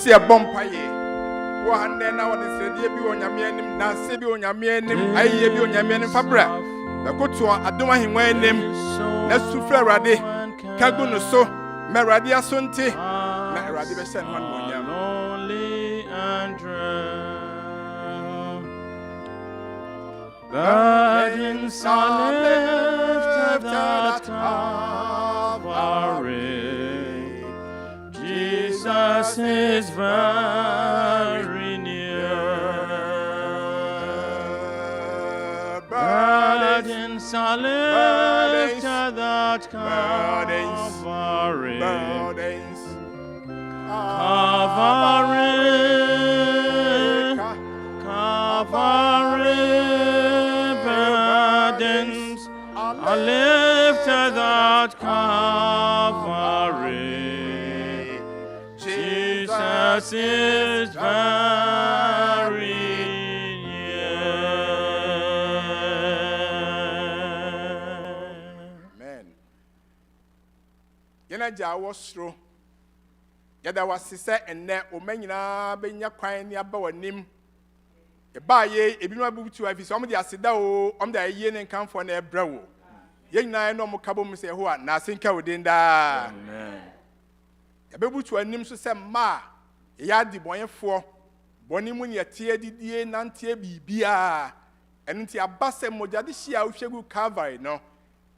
see a bompaye. One then I want to say, dear, be on your man, Nancy, be on your man, I hear be on your man in Fabra. The good to I don't want him wearing him. Let's suffer ready. Kaguno so, Meradia Sunti, Meradia send one more young. Lonely and dread. Burdens are lifted at Calvary. Jesus is very near. Burdens are lifted at Calvary. Calvary. Burdens are lifted at Calvary. Jesus is very near. Amen. Yena jawo sro. Yada wasise enne omanyina benya kwan ni aba wanim. Eba ye ebi no abubutu afisi om de aseda o om de aye ne nkanfo na ebra wo. Yena no mo kabo mu se ho a na asenka wodin da. Amen. Yabebutu anim so se ma ya di bonyefo boni mu ne tie didie nante bibia enti abase mojade hia ohwegu Calvary no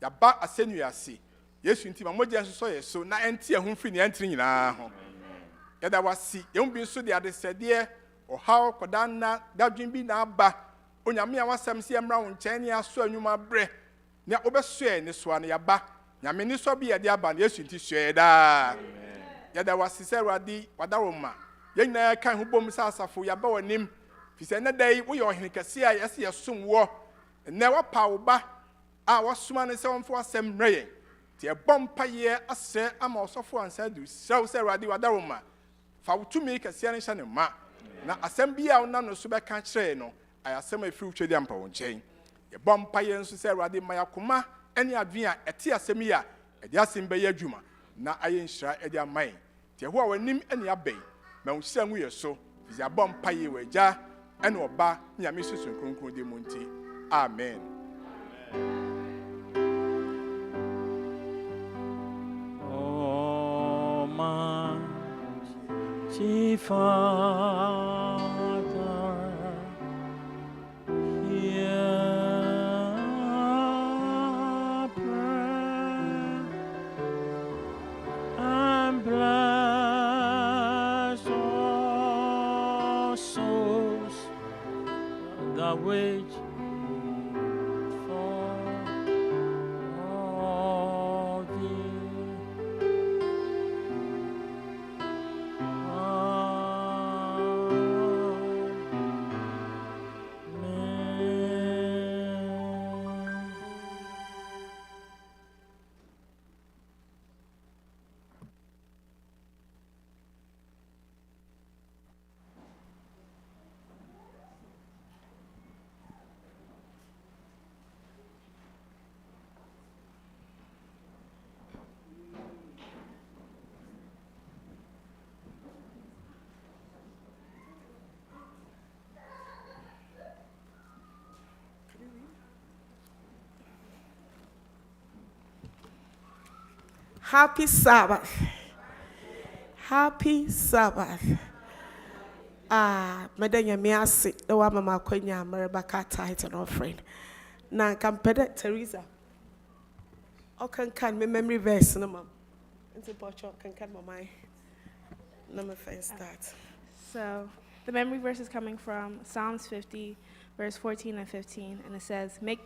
yaba asenu ase Yesu nti ma moja nso so yeso na enti ehun firi ne antiri nyina ho yada wasi yem bi nso de adesede ohaw kodanna dadwin bi na aba onyame a wasam se emra wo nkyɛn ne aso anwuma bre ne obesoe ne so na yaba nyame ne so bi yade aba na Yesu nti soe da yada wasi se radi wadaroma yenya kan ho bom sa asafo yaba wanim fise na dai wo ye ohene kase a yese yesum wo na wapa wo ba a wasuma ne se wonfo asem mreye ti ebompa ye asre ama osofo Ansah-Adu se radi wadaroma fa wutumi kase ne hye ne ma na asem bia wona no so be ka kire no ayasem afiri wutwedi ampa wo nchen ye bompa ye nso se radi ma yakoma ene adwen a ete asem ya edi asem be ye adwuma na aye nhira edi aman ti ho a wanim ene abai ma unhyira ngu ye so fizi abompa ye wagya ene oba nyame susun kronkron de monti amen. Oh my Father, hear prayer and bless all souls that wait for thee. Happy Sabbath. Happy Sabbath. Medenya miasi the wa mama kwenya merebaka tithe and offering. Na kampede Teresa. O can me memory verse no mam. Into portrait can my mind. Number first start. So the memory verse is coming from Psalms 50, verse 14 and 15, and it says, "Make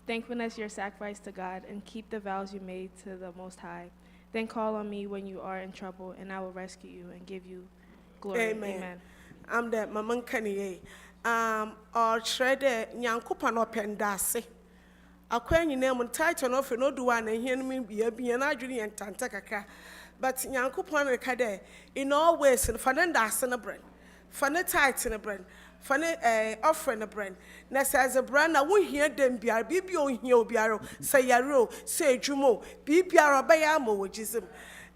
thankfulness your sacrifice to God, and keep the vows you made to the Most High. Then call on me when you are in trouble, and I will rescue you and give you glory." Amen. I'm the Maman Kanye. Or shredder Nyankupan Pendase. A queen name and title of no do one and hear me be a Bianadri and Tantaka. But Nyankupan Kade in all ways and Fanandas and a brand. Fanny tight in a brand. Fanny offering a brand. Nessa as a brand, I won't hear them be a bibio in your biaro, say Yaro, say Jumo, Bibiara Bayamo, which is him.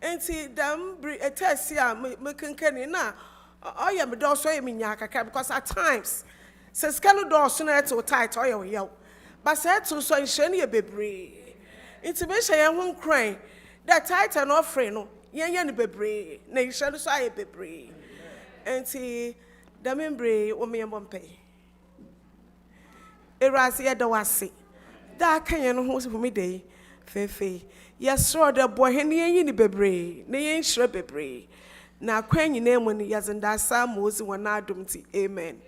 Enti dam bri etesi a me kenkani na oye me do so ye me nya kakra because at times se skalo do so na eto tight oye wo yew. But say to so nhye ne bebre. Enti me hye ye ho nkran that tight and offering no ye ne bebre na nhye so aye bebre. Enti dam mbre wo me mbompe. Erase ye da wase. Da kan ye no ho so me dey fefe. Yes, sir, the boy, and ye ni bebre, ne yen sure bebre. Na kwen you name when he has in that Sam was one adumti. Amen.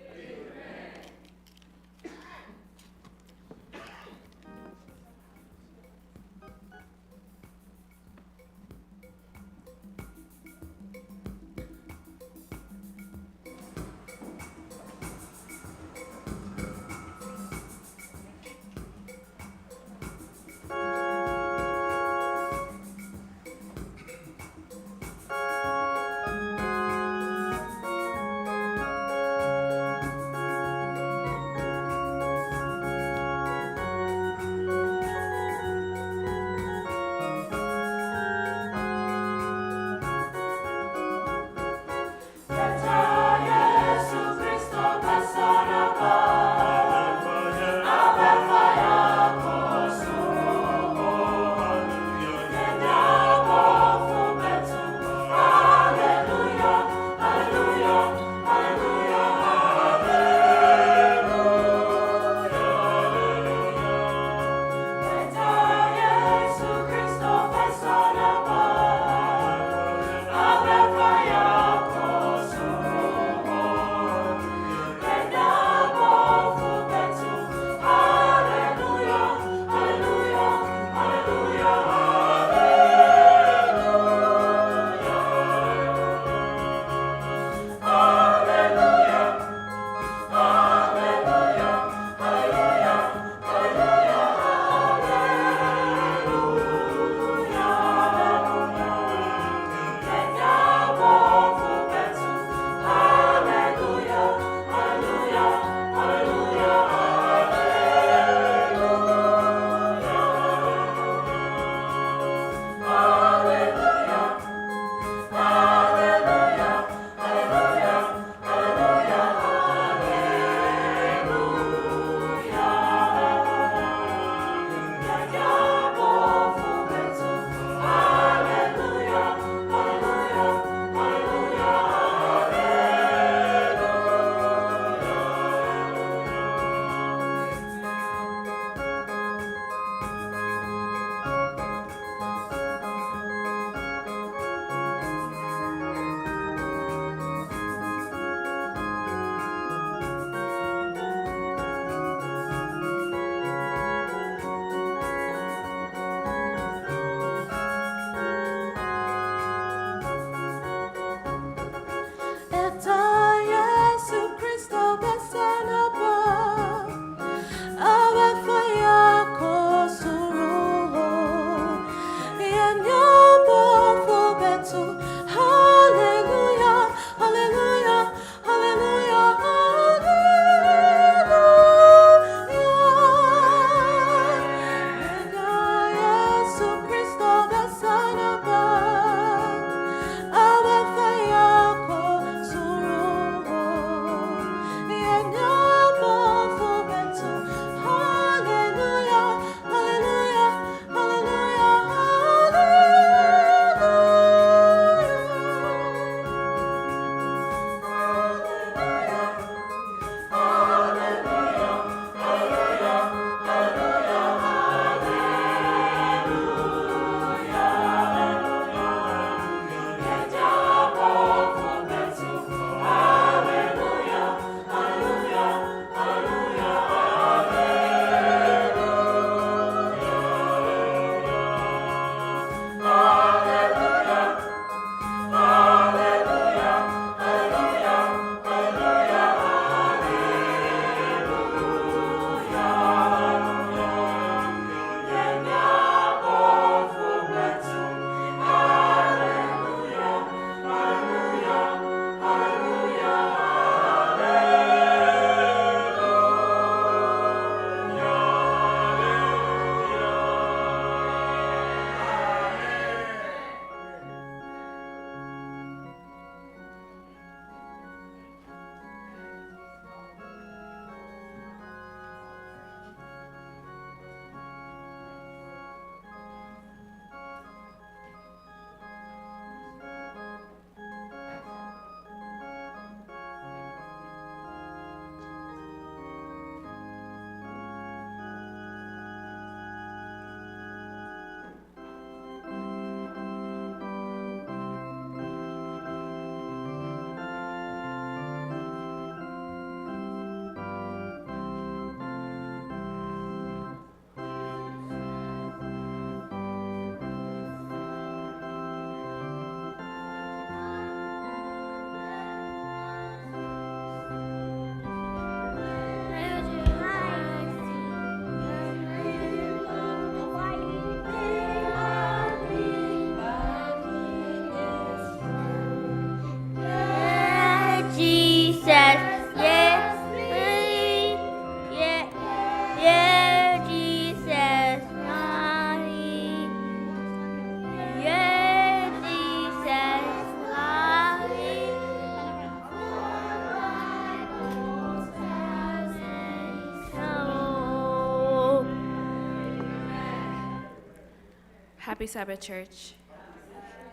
Happy Sabbath, Church,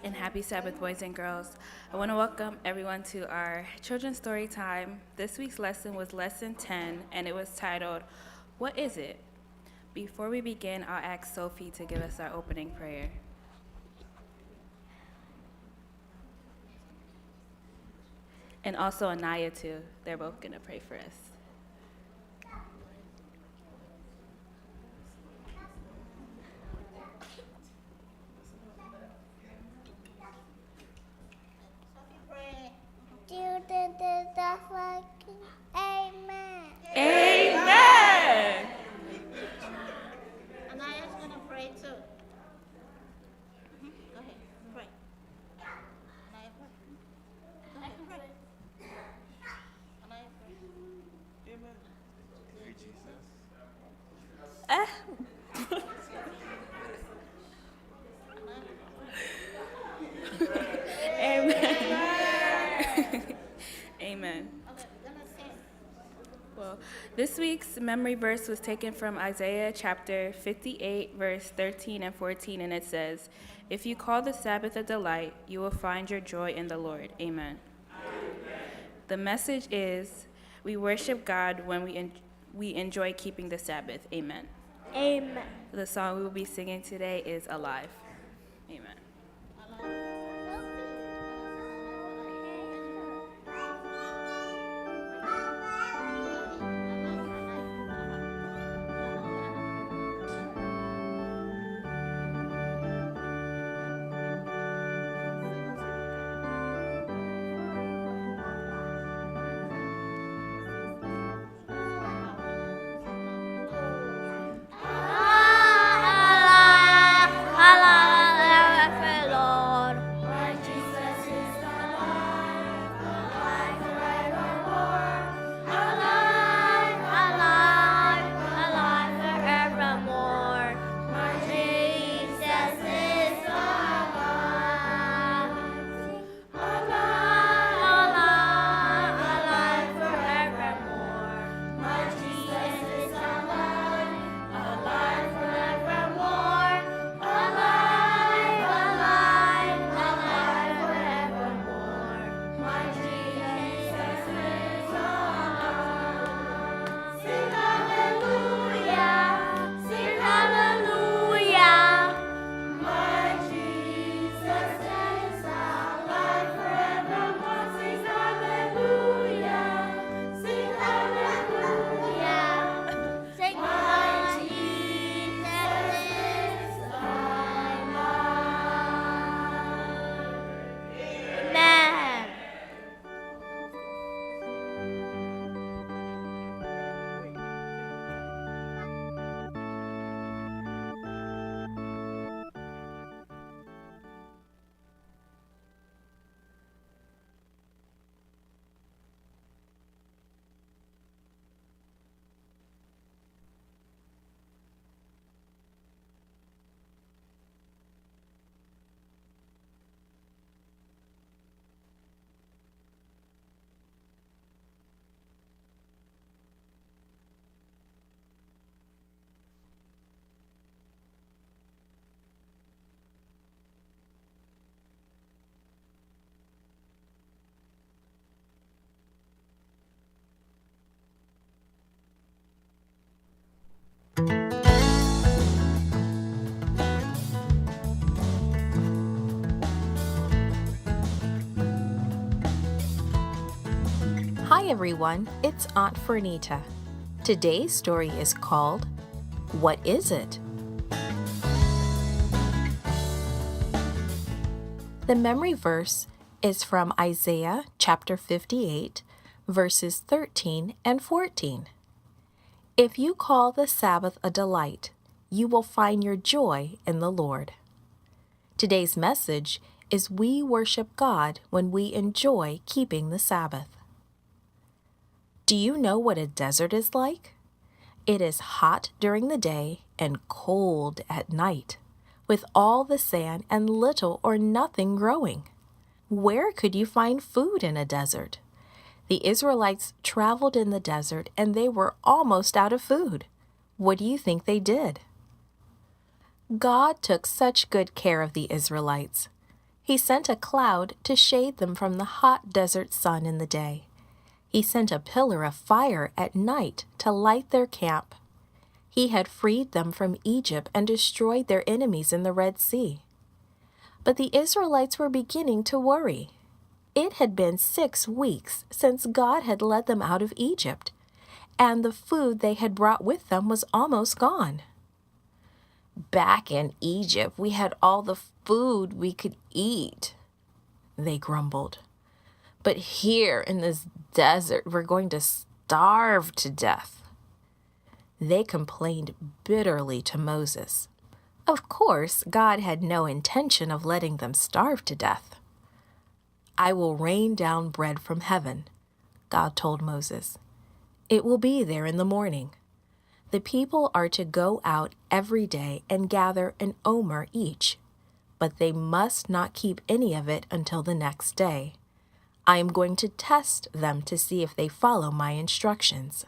and happy Sabbath, boys and girls. I want to welcome everyone to our children's story time. This week's lesson was Lesson 10, and it was titled, What Is It? Before we begin, I'll ask Sophie to give us our opening prayer. And also Anaya, too. They're both going to pray for us. Amen. Amen. Anaya's gonna pray too. Go ahead, pray. Anaya, pray. Go ahead, pray. Anaya, pray. Amen. Okay, gonna sing. Well, this week's memory verse was taken from Isaiah chapter 58, verse 13 and 14, and it says, If you call the Sabbath a delight, you will find your joy in the Lord. Amen. The message is, we worship God when we enjoy keeping the Sabbath. Amen. Amen. The song we will be singing today is Alive. Amen. Hi everyone, it's Aunt Fernita. Today's story is called, What Is It? The memory verse is from Isaiah chapter 58, verses 13 and 14. If you call the Sabbath a delight, you will find your joy in the Lord. Today's message is we worship God when we enjoy keeping the Sabbath. Do you know what a desert is like? It is hot during the day and cold at night, with all the sand and little or nothing growing. Where could you find food in a desert? The Israelites traveled in the desert and they were almost out of food. What do you think they did? God took such good care of the Israelites. He sent a cloud to shade them from the hot desert sun in the day. He sent a pillar of fire at night to light their camp. He had freed them from Egypt and destroyed their enemies in the Red Sea. But the Israelites were beginning to worry. It had been 6 weeks since God had led them out of Egypt, and the food they had brought with them was almost gone. Back in Egypt, we had all the food we could eat, they grumbled. But here in this desert, we're going to starve to death. They complained bitterly to Moses. Of course, God had no intention of letting them starve to death. I will rain down bread from heaven, God told Moses. It will be there in the morning. The people are to go out every day and gather an omer each, but they must not keep any of it until the next day. I am going to test them to see if they follow my instructions.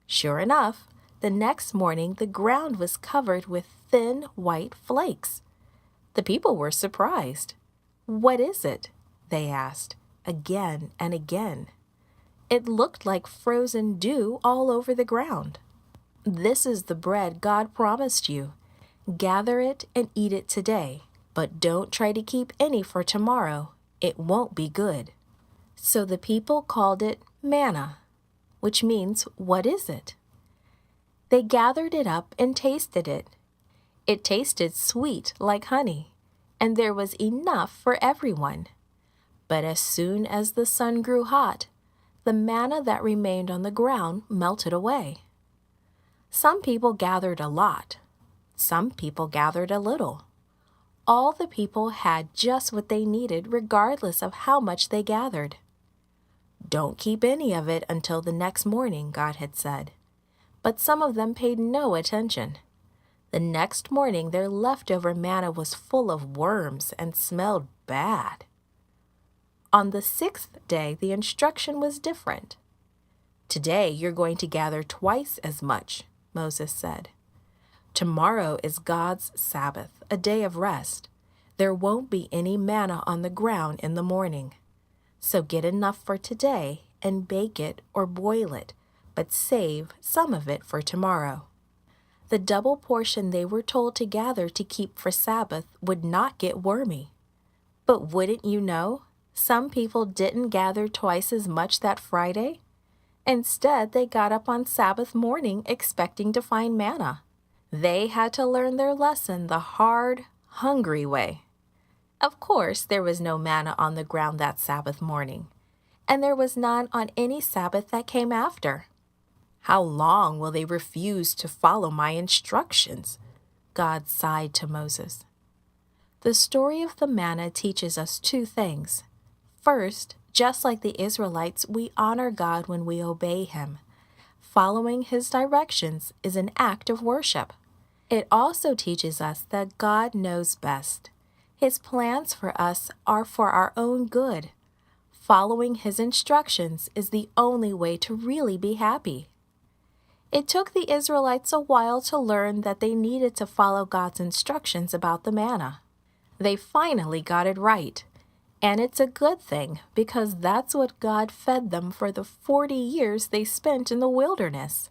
Sure enough, the next morning the ground was covered with thin white flakes. The people were surprised. What is it? They asked, again and again. It looked like frozen dew all over the ground. This is the bread God promised you. Gather it and eat it today, but don't try to keep any for tomorrow. It won't be good. So the people called it manna, which means, what is it? They gathered it up and tasted it. It tasted sweet like honey, and there was enough for everyone. But as soon as the sun grew hot, the manna that remained on the ground melted away. Some people gathered a lot. Some people gathered a little. All the people had just what they needed regardless of how much they gathered. Don't keep any of it until the next morning, God had said. But some of them paid no attention. The next morning their leftover manna was full of worms and smelled bad. On the 6th day, the instruction was different. Today you're going to gather twice as much, Moses said. Tomorrow is God's Sabbath, a day of rest. There won't be any manna on the ground in the morning. So get enough for today and bake it or boil it, but save some of it for tomorrow. The double portion they were told to gather to keep for Sabbath would not get wormy. But wouldn't you know, some people didn't gather twice as much that Friday. Instead, they got up on Sabbath morning expecting to find manna. They had to learn their lesson the hard, hungry way. Of course, there was no manna on the ground that Sabbath morning, and there was none on any Sabbath that came after. How long will they refuse to follow my instructions? God sighed to Moses. The story of the manna teaches us 2 things. First, just like the Israelites, we honor God when we obey Him. Following His directions is an act of worship. It also teaches us that God knows best. His plans for us are for our own good. Following His instructions is the only way to really be happy. It took the Israelites a while to learn that they needed to follow God's instructions about the manna. They finally got it right. And it's a good thing, because that's what God fed them for the 40 years they spent in the wilderness.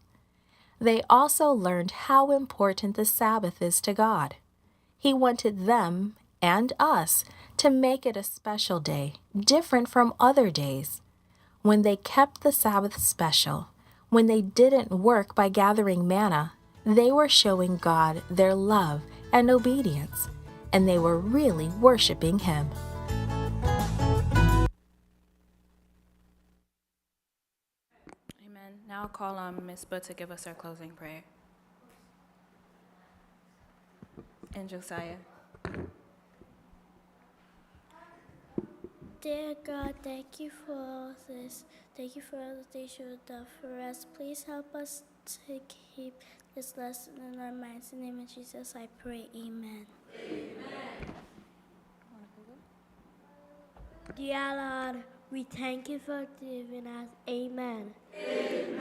They also learned how important the Sabbath is to God. He wanted them and us to make it a special day, different from other days. When they kept the Sabbath special, when they didn't work by gathering manna, they were showing God their love and obedience, and they were really worshiping Him. Amen. Now I'll call on Ms. Butt to give us our closing prayer. And Josiah. Dear God, thank you for all this. Thank you for all that they showed done for us. Please help us to keep this lesson in our minds. In the name of Jesus, I pray. Amen. Dear Lord, we thank you for giving us. Amen. Amen.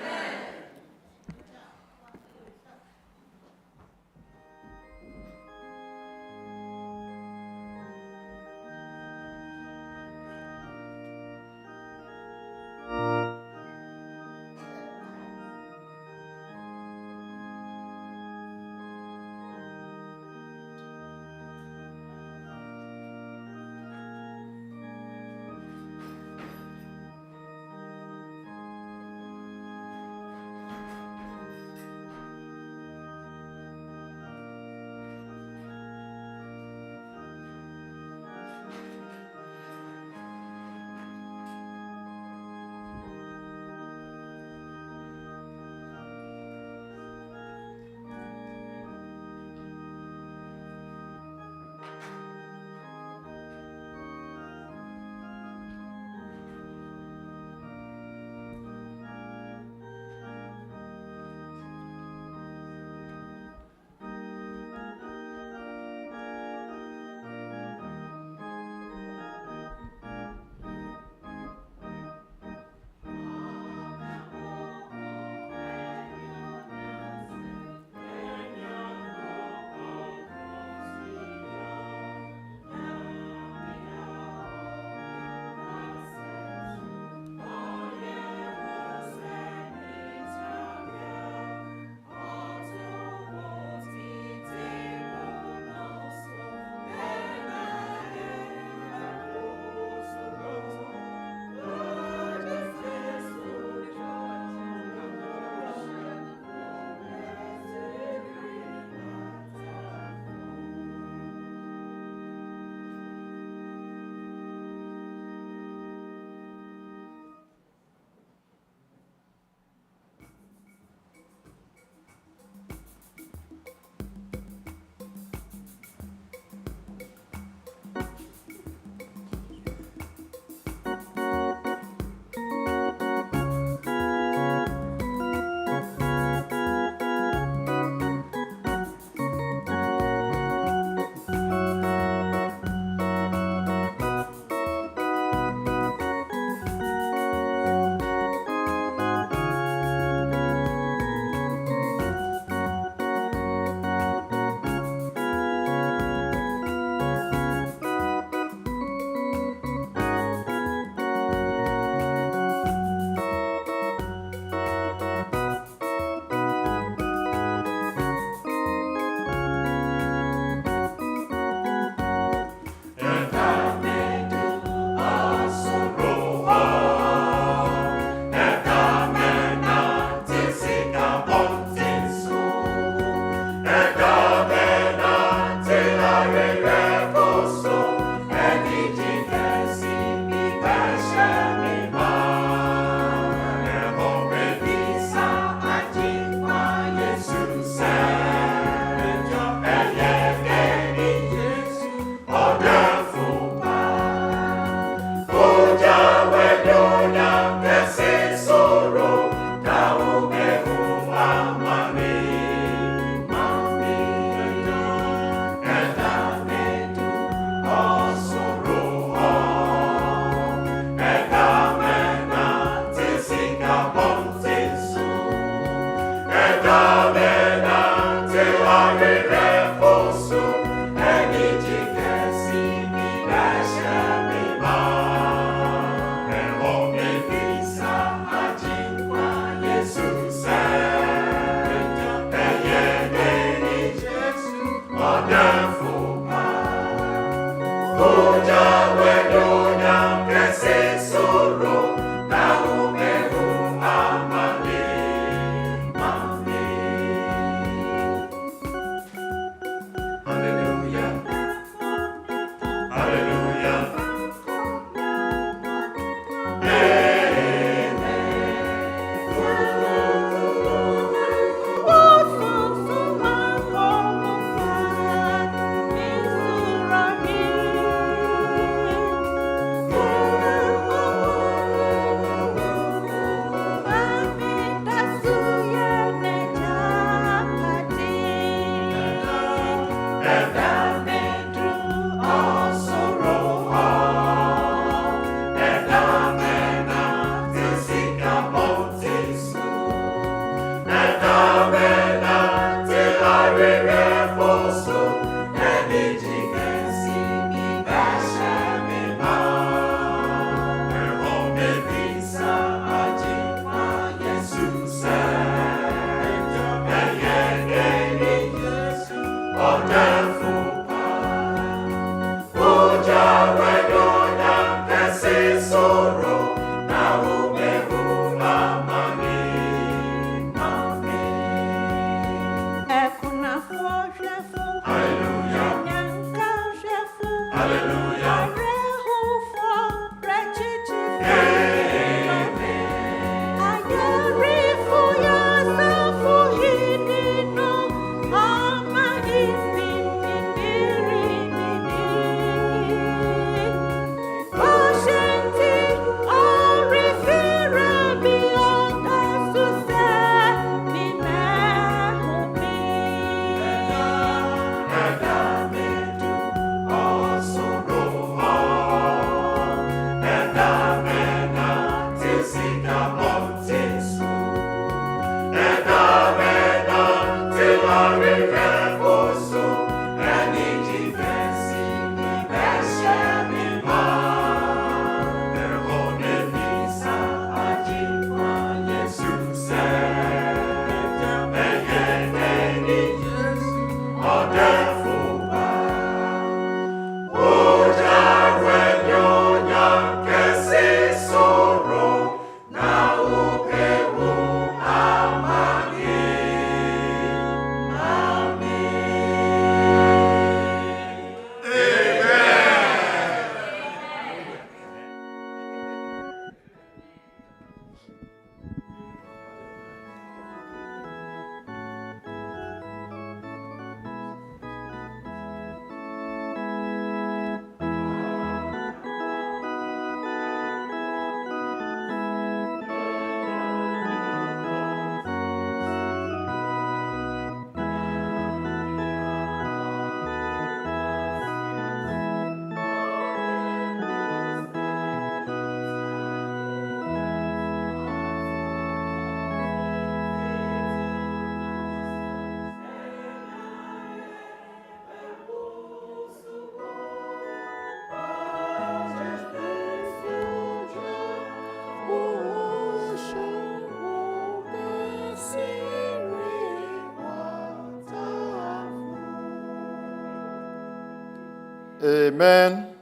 Amen.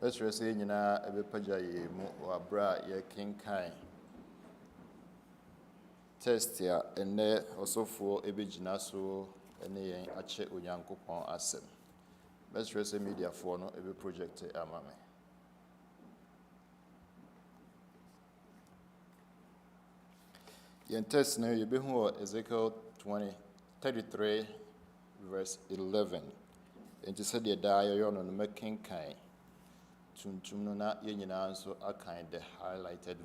Let's receive Nina Ebepajaye Wabra Ye King Kai. Test ya ene also for Ebijinaso ene Ache Unyankopon Asem. Let's receive media for no Ebe project Amame. Yen test now you be who Ezekiel 33 verse 11. And to say the diary on the making kind. Tuntumuna Yenina so a kind the highlighted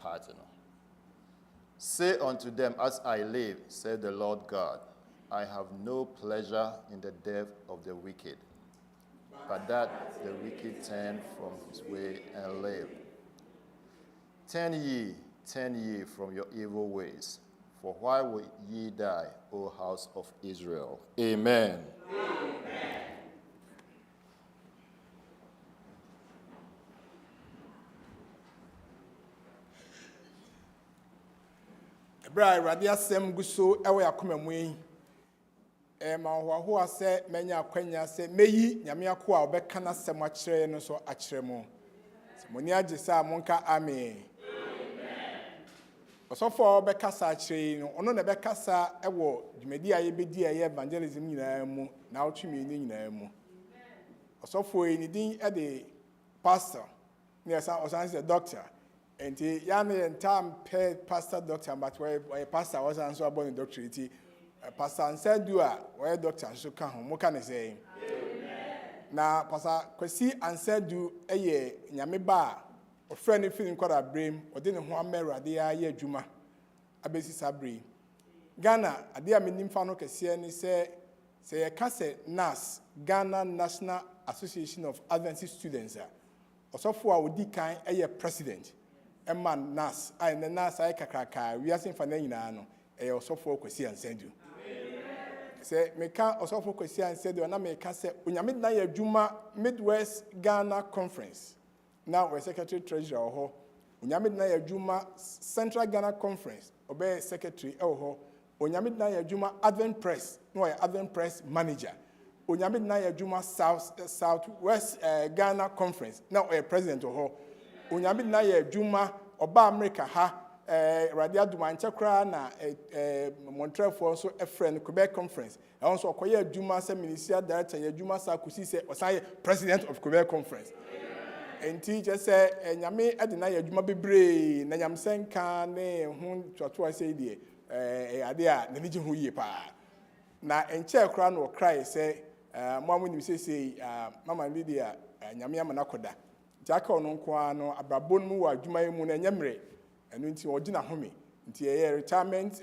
part. Say unto them, as I live, said the Lord God, I have no pleasure in the death of the wicked, but that the wicked turn from his way and live. Turn ye from your evil ways, for why will ye die, O house of Israel? Amen. Amen. Bra radia sem guso ewe akoma mu yi ma ho ase menya akwanya se meyi nyame akwa obeka na sem akire no so akire mu moni agisa monka amen osofo obeka sa akire no ono na beka sa ewo dwumadi aye bedi aye evangelism nyina mu na otwemi ni nyina mu osofo yi ni din e de pastor ne sa osanse doctor. And yami time pay pastor doctor, but where pastor was answer about the doctorate. Pastor Ansah-Adu where doctor so come home. What can I say? Na Pastor Kwasi Ansah-Adu eye nyame ba o friend feeling called a brain or didn't ho amera de aye adwuma abesi sabre. Ghana ade a menim fa no kese ni say ye ka say NAS, Ghana National Association of Adventist Students. Osofo a odi kan eye president. Emma Nas, I the Nas I kakraka, we are saying for Nanano, a also for Kwasi Ansah-Adu. Say, Meka also for Kwasi Ansah-Adu, and I make us say, Unyamid Juma Midwest Ghana Conference. Now we're Secretary Treasurer or Unyamid Juma Central Ghana Conference, obey Secretary Oho, Unyamid Juma Advent Press, no Advent Press Manager. Unyamid Juma Southwest Ghana Conference, now a President Oho. Unyamid na ye Juma oba America ha radio dumanche kra na Montreal for so a friend Quebec conference e also okoye Juma se ministerial director ye Juma sa kusi se osaye president of Quebec conference enti je se nyame ade na ye Juma bebre na nyam senka ne hu twato ase die ade a na niji hu yie pa na enche kra no cry se mo amunim se mama Lydia nyame amana koda Jaka ono kwa no abrabon mu wa adwuma mu na nyemre enu nti ogina home nti ye retirement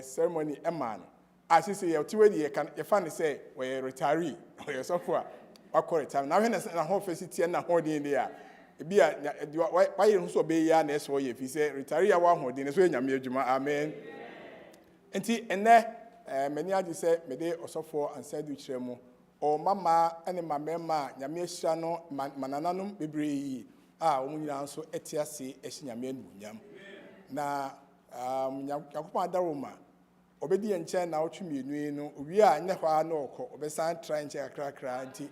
ceremony ema no asise ye tiwe di ye kan ye fa ne say we retiree we sofo a akọ retirement na hwe na ho facility na ho din dia ebi a wa ye nso be ya na eso ye fi say retiree a wa ho din so nyame adwuma amen nti enne mani adi say me de osofo Ansah-Adu kiremu o mama ene mamema nyame ahia no manananom bebre a omunyina nso etiase ehia nyame anunyam na yakopon adaroma obedi enche na otwemienu no owie a nye hwa na okọ obesan try nche kakrakra nti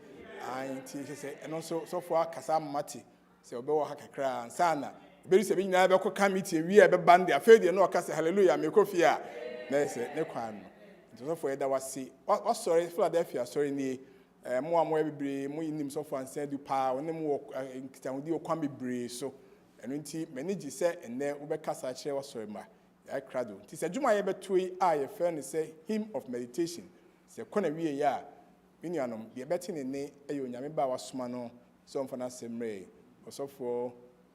anti se eno so sofo akasa mate se obewo ha kakra ansana beri se binyina be ko committee wie e be bande afedi no okase hallelujah me kofi a na se ne kwan no for that was see what sorry Philadelphia sorry ni mo amwe bebre mo yinim so for Ansah-Adu pa onem wo kitahudi okwan bebre so eno nti manage se enne wo be kasa kire wo sorry ma ya krado nti se dwuma ye betoi a ye fe ne say hymn of meditation se kona wie ya minuanom de beti ne ne ayo nyame ba wasoma no so mfa na semre osofo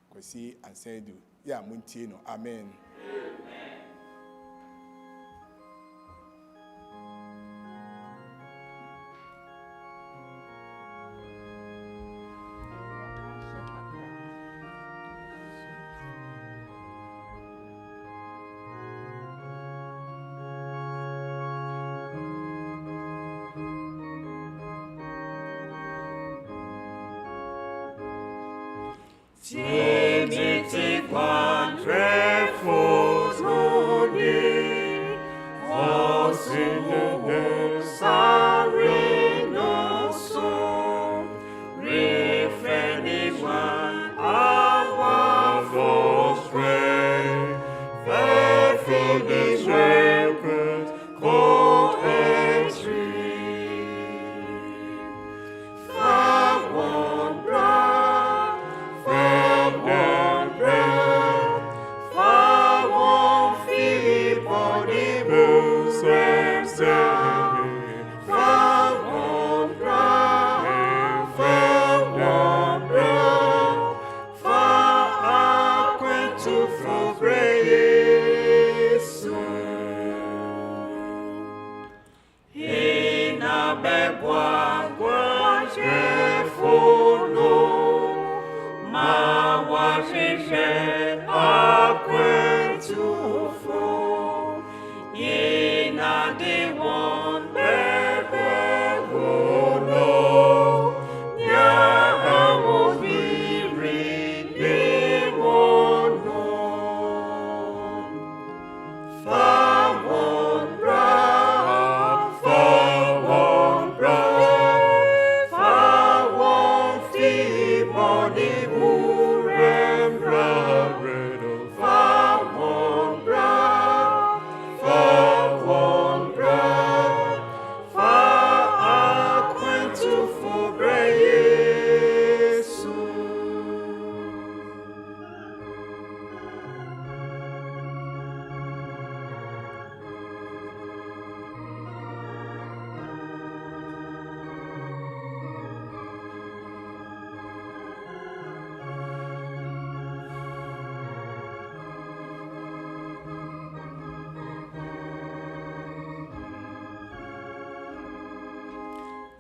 Kwasi Ansah-Adu ya muntie no amen. Timidity quadrifles holy, false in the sorry no soul. of the sacred cold and stream. From one brow, from one brow, from one feet on the moon's down. From one brow, from one brow, far out to for grace. In a bebwa chefono, ma washishe akwentu fo. In a de one bebwa wono, ya awo biri ni wono. Far one brow, far one brow, far one feet on the moon and brow. Far one brow, far one brow, far aquento for grace.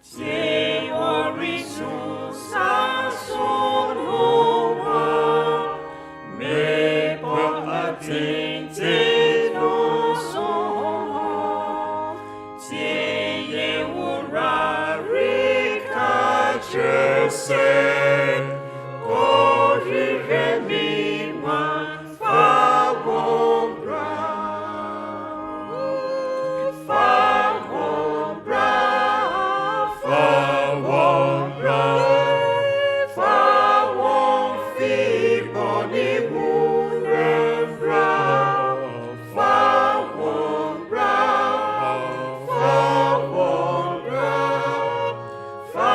Se orisun sason hoa, me po atente no soha. Se ye urari kachese, kori remi wan fa won brow. Fa won brow, fa won brow, fa won feet on the moon and brow. Fa won brow, fa won brow, fa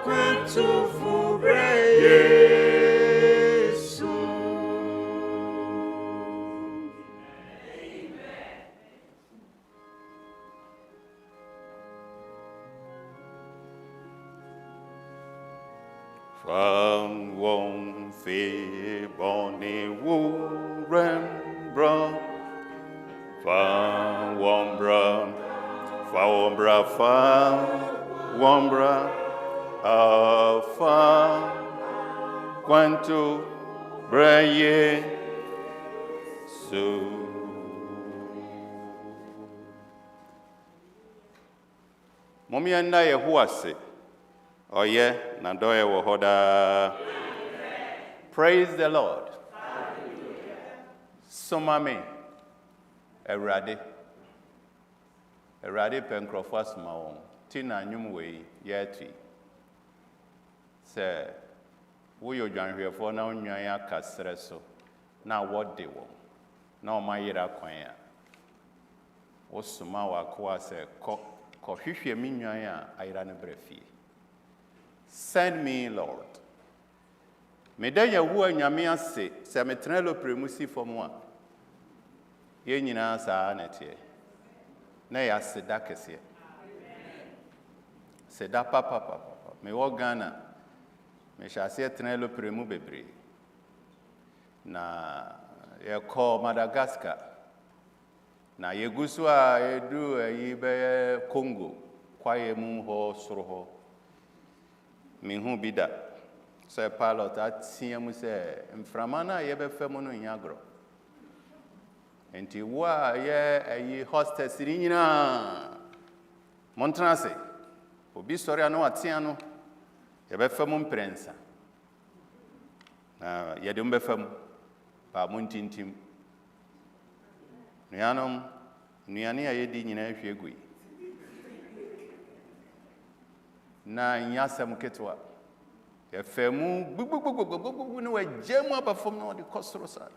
aquento fubre Yesu. From one fee bonny wooren brown, from one brown, from one brown, from one brown, from quanto braye so. Mommy and I who are sick. Oh yeah, Nadoya Wahoda. Praise the Lord. Somame Erade Pencrofas Maon Tina Numway Yeti. Say, we you join here for now Nyaya Casreso. Now what they want. Now my yera quaya. Osumawa Kwasi Coffee Minyaya I ran a brefi. Send me, Lord. Medaya wua nyame se se metrelo premusi for moi. Ye nyina sa netie. Na ya seda kese. Seda papa. Me wo Ghana. Me sha se trelo premu bebre. Na ye ko Madagascar. Na ye gusu a edu yi be Congo. Kwa ye mu ho soro ho. Me hu bida. So pilot atia mu se mframana ye be femu no nyagro. Enti wa ye ayi hostess ri nyina. Montrase. Obi sori anu atia no ye be femu mprensa. Na ye de mbe femu ba muntintim. Nuanom nuane aye di nyina hwegui. Na nyasem ketwa ye femu gugugugugugugu no wajemu abafom no de kosoro sa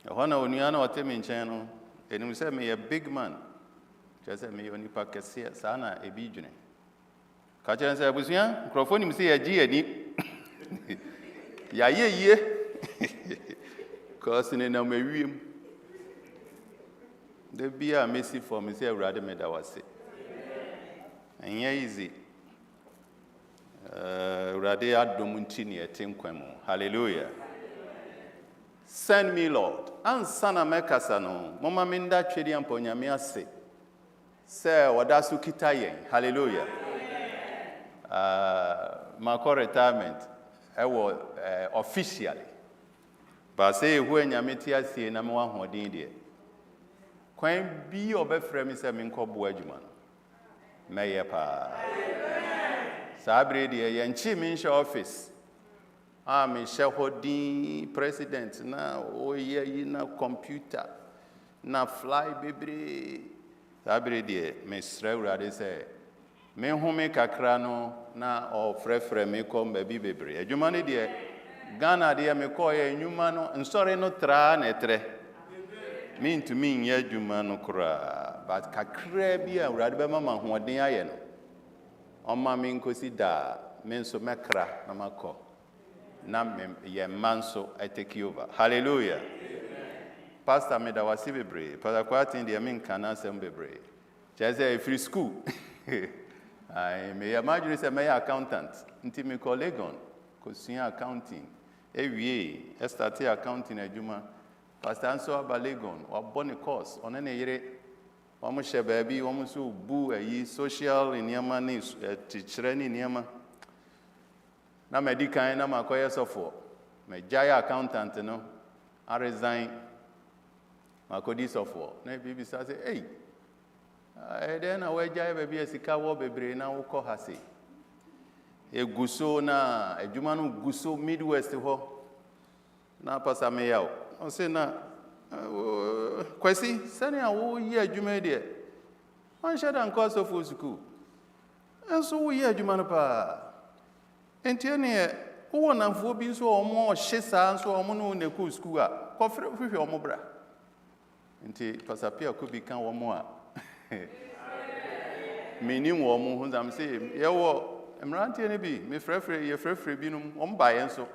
Hona Uniana or Timmy Channel, and we said me a big man. Just said me only pack a sana a bijune. Catcher and said, was young, Crophonium say a G. Ya ye. Costing in a Miriam. The beer messy for me, say, rather made our say. And yeah, easy. Radia Domuntini at Tim Quemo. Hallelujah. Send me, Lord. Ansana Mekasano. Mama Minda Chedian Ponyamia say. Sir, Wadasu Kitayen. Hallelujah. My retirement, I was officially. But say, when Yamitia see number one who did it. Queen be your best friend, Mr. Minko Buajuman. May pa. Sabre dear, Yanchi Minsha office. I'm shareholding president now. Oh, yeah, you know, computer. Now fly, baby. Sabre dear, Miss Rewrade say, me home kakrano na or frefre me come baby baby. A Jumani dear, Ghana dear me call a humano and sorry no tra netre. Mean to mean ye Jumano cra, but Kakrebia, Radbema, who are near on my mean consider menso macra, namako. Nam ye manso, I take you over. Hallelujah. Pastor made our civibre, Pastor Quatin, the Amin Cana Sembebre. Just a free school. I may imagine it's a mayor accountant, until me call Legon, Cosia accounting, AVA, STT accounting a Juma, Pastor Ansah-Adu Legon, or Bonnie course on any year, almost a baby, almost boo a ye social in Yamani, teacher in Yama. Now, my dear, I am a choir software. My Jaya accountant, no, I resign. My code software. Now, baby says, hey. Then I will jai baby as a cow baby now call her say. A guso na a Jumano guso Midwest ho. Na pasa me out. I say na Kwasi, send a whole year Jumedia. One shot and cost of school. And so we hear Jumanapa. And Tiania, who one and 4 beans or more shesa so mono in the cool school. Coffee with your mobra. Until Pasapia could become one more. Meaning woman who I'm saying, I'm ranting any be, me frefre, ye frefre binum, by and so.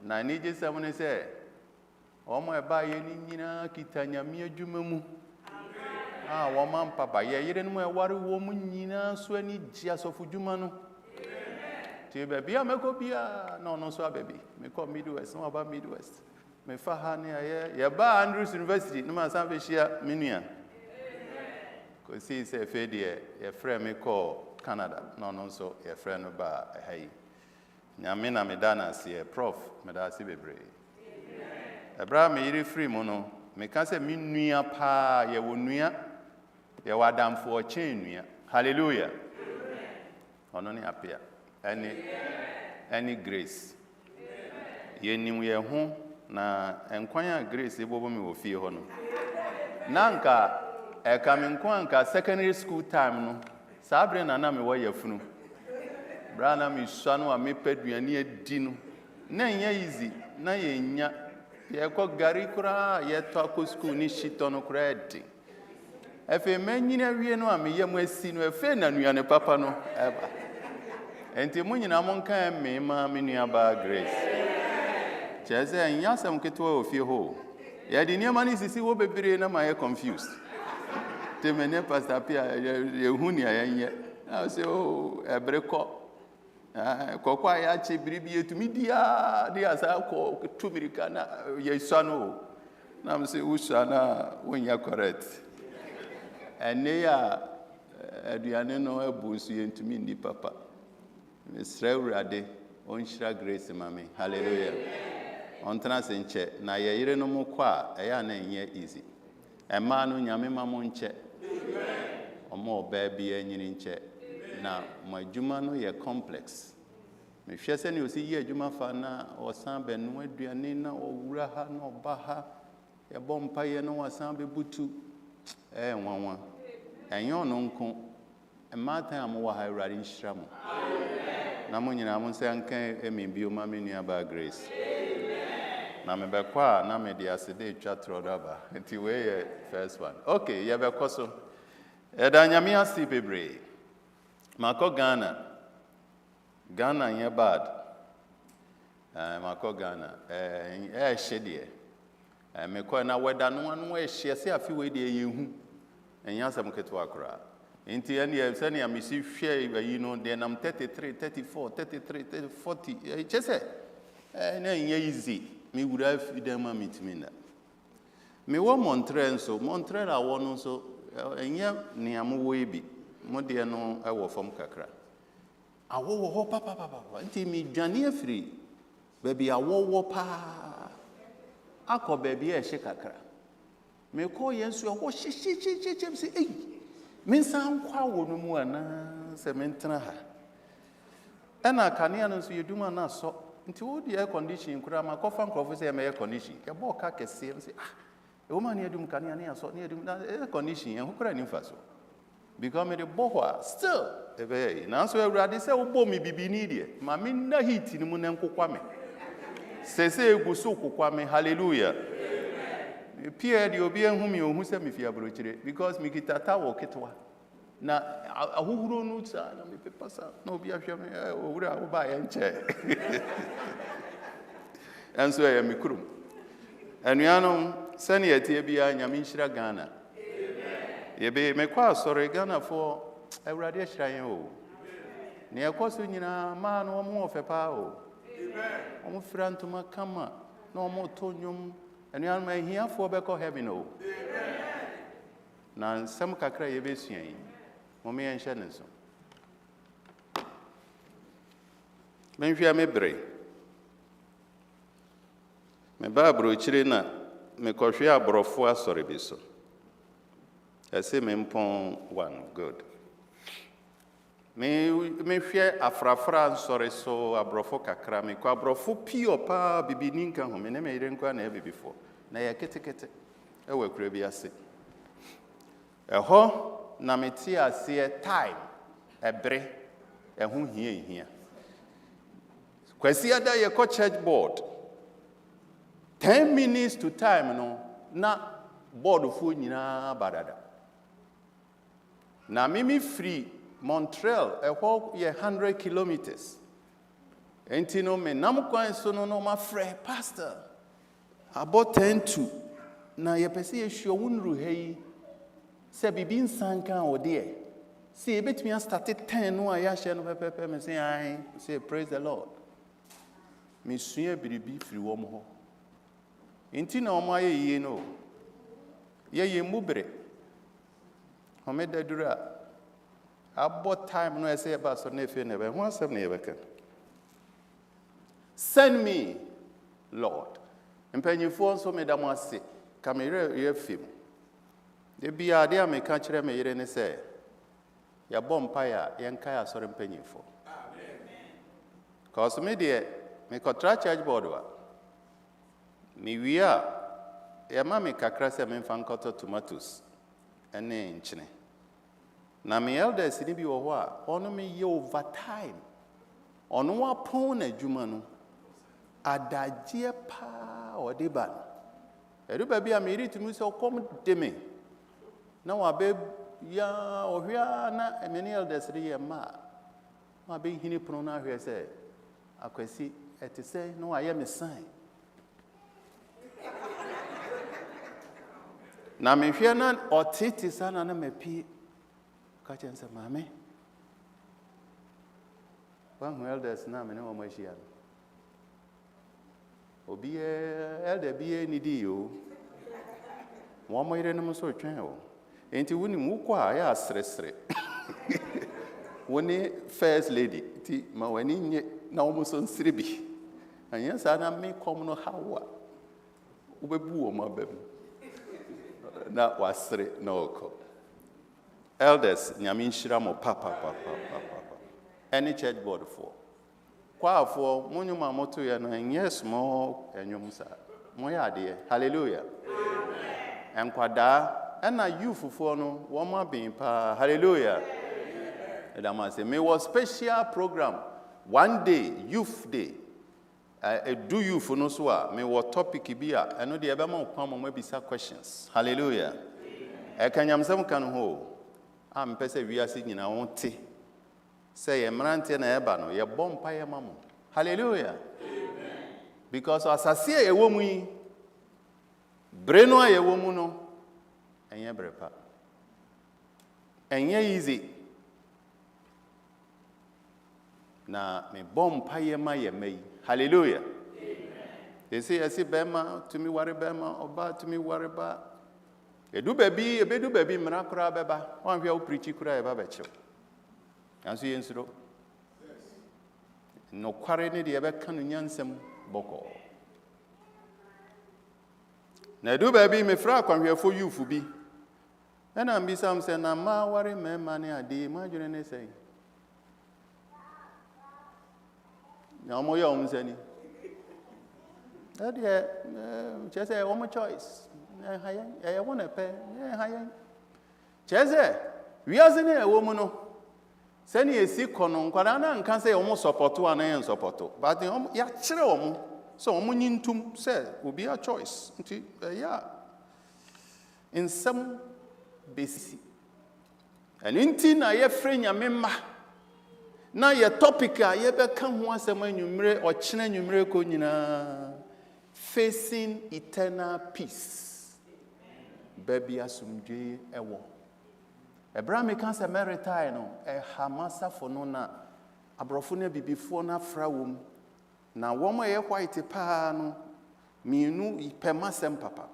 Na need just someone say, oh, my buy any kitanya mere jumamu. Ah, woman, papa, ye didn't wear what a woman yina, so any just of Jumano. To baby, I make up no, so baby, me call Midwest, no about Midwest. Me fahania, ye ba Andrews University, no man, some minia. Kwasi say fedie your friend me call Canada no so your friend ba hey nyame na me dana se prof me da se bebre ebra me yiri free mo no me ka say me nua pa ye wo nua ye wadamfo chen nua hallelujah ono ne apia any grace ye nim ye ho na enkwanya grace ebobo me wo fie ho no nanka coming kwanka secondary school time no sabre na na me wo yafunu bra na me suanu a me peduani edi no na nya easy na ye nya ye ko gari kura ye to akọ school ni shito no kura edi efe manyina wie no a me yam asi no efe na nuane papa no eba enti munyina mo nkan me ma me nua ba grace cheze nya sam ketwa ofie ho ye di niam ani sisi wo bebere na ma ye confused. Temene Pastor Pia, Yehunia, I say, oh, a breako. Coquia chibribi to me, dear, as I call 2 Americana, ye son. Now say, Usana, when you're correct. And they are Adriano Abusi and to me, the papa. Miss Rewrade, on Shra Grace, mammy. Hallelujah. On Transenche, na ye no more qua, a yan easy. A man on Yamima Monche. Omo baby enyin nche na majuma no ye complex me hwese ne osi ye adwuma fa na osan benu aduane na owura ha na oba ha ye bompa ye no wasan bebutu nwanwa enyo no nko emata am wa ha urare nhira mo na mo nyina mo se anka emibio ma me nua ba grace na mebekwa na me dia se de twa trodaba nti we first one okay ye be koso eda nyame ase bebre mako Ghana ye bad mako Ghana hye de me ko na weda no anu hye se afi we de yehu enya asem keto akra nti ene se ne amisi hwe yi no de nam 33 34 33 40 chese na nye easy me wura fi dem ma mitimi na me wo Montreal so Montreal awo no so enya ne amwo ebi mo de no ewo fam kakra awo wo papa nti mi dwane afiri baby awo wo pa akọ baby e hye kakra me ko yensu wo hye se ei me san kwa wo no mu ana se me ntena ha ena kanea no so yeduma na so nti wo di air condition kura ma kofa nkrofo se me air condition e bo ka kese se e wo ma ne edum kanea ne aso ne edum na air condition e ho kura ni mfa so because me de bohwa still e be na so awurade se wo bo mi bibi ni de ma me na heat ni mu ne nkokwa me se egu so kokwa me hallelujah amen pia de obi enhu mi ohun se me fi abrochire because me kitata wo ketwa na ahuhuro no tsa na me pepasa na obi ahwe me owura wo ba ye nche enso ya me kurum anuanom sane yetie bia nyame nhyira Ghana amen yebe me kwa sore Ghana for awurade ahyiran o ne ekoso nyina ma no mo ofepa o amen omo frantuma kama na omo tonyum anuanom ahiafo beko heaven o amen na nsem kakra yebe suan yi Mommy and Shannon. Menfia me bre. Me Bible chirina me kohwe abrofo asore biso. I say me mpon one good. Me hwe afrafra asore so abrofo kakra me ko abrofo pio pa bibini nka ho me ne me yire nkwa na e bibifo. Na ya ketekete e wakura bi ase. Eho na meti ase time ebre ehu hia Kwasi ada ye ko church board 10 minutes to time no na board fu nyina badada na mimi free Montreal eho ye 100 kilometers enti no me nam kwan so no ma frɛ pastor about 10 to na ye pese ye hwo wonru hei se bibi nsanka ode se ebetumi start 10 no aya hye no pepepe me say praise the Lord me sua biribi firi wo mo ho enti na omo aye yie no ye mubre homeda dura about time no say ba so na efe na be ho asem na ye beka send me Lord empanyifo so me da mo ase kamere ye fim de bia de ameka kire me yire ne se ya bompa ya yenka ya sore mpanyifo amen cause me de me kontra church board wa me wia ya ma me kakra se me fan koto tomatoes ene nchine na me elders ni bi wo ho a ono me ye overtime ono wa pon na adwuma no adagye pa odiba edu ba bia me ritumi se kom de me na wa be ya ohia na emeni elders ye ma wa be hini pono na ahwe se akwasi eti se no aye me sign na me hwe na otiti sana na mepi ka chense mame wa hu elders na me ne wo machia obi elder bi ni di yo wo mo ire no mo so twen o enti woni mu kwa ya asresre woni first lady ti ma wani nye na wo so nsribi anya sa na me kom no hawa ubebu o ma bem na wasre na oko elders nyame nhyira mo papa any church board for kwa for munyuma moto ya na yes mo enyum sa mo ya de hallelujah amen enkwada na youth for no woma bin pa hallelujah and I say me was special program one day youth day do you for no so me what topic bi a eno de ebe ma okwa mama bisa questions. Hallelujah. E kanyamsam kan ho. Am pese wiase nyina wonte. Say ye mrante na eba no ye bompa ye mamo. Hallelujah. Because asase ye wo mu yi breno ye wo mu no enye brepa. Enye easy. Na me bompa ye ma ye mei. Hallelujah. They say, I see Bema to me, worry Bema, or ba to me, worry ba. A do baby, Marakura Beba, one of preachy could I have a chill. And see, instead no quarry, the ever can some boko. Now do baby, me frack on here for you, for be. And I'm be some saying, I'm ma worry, me money a day, imagine say. No more young any. That just say one choice. I want to pay. Just we are a woman. Send you a sick on Quadana and can say almost support to an end support. But the so omunin to say will be a choice. Yeah. In some basis. And in tin I have friend your member. Now your topic ye be kan ho asem anwumre o kene anwumre ko nyina facing eternal peace. Baby asumdwe ewo. Ebra me kan se maritai no e hamasa fo no na abrofo na bibifo na fra wom. Na wom ye white pa no mienu ipemasem papa.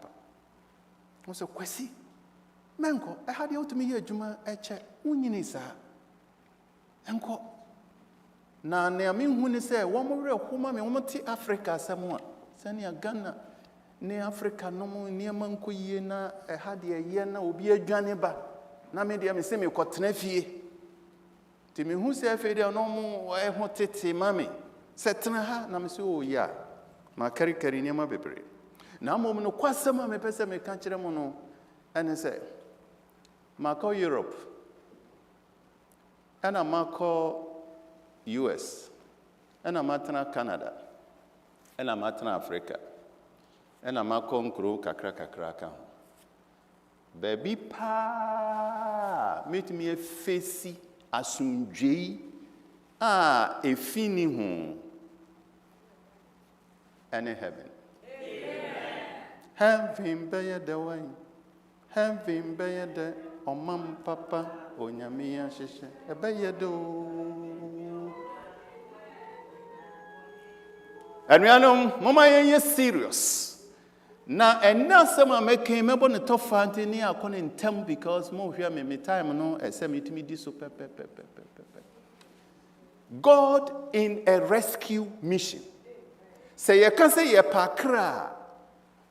Mo se Kwasi menko e hade otumi ye adwuma e che unyini sa. Enko na ne ami hu ni se wo mo were homa me wo ti Africa asemo a sani Ghana ne Africa no mo ne manko yie na ha de ye na obi adwane ba na me de me se me kotena fie ti me hu se afi de no mo ho tete mame se tena ha na me se o ya ma kari ne ma bebre na mo no kwasema me pese me kan kire mo no ene se ma ko Europe ana mako US, and a matana Canada, and a matana Africa, and a mako nkro kakra. Baby pa, meet me a facey asumjei, a fini home, and a heaven. Have him bear the way, have him bear the o mam papa, o nyamia shisha, a bear do. And we are no mama ye serious. Na enasema make me bon to fanti ni akon intem because mo hwia me time no ese me di so pe. God in a rescue mission. Say ye can say ye pakra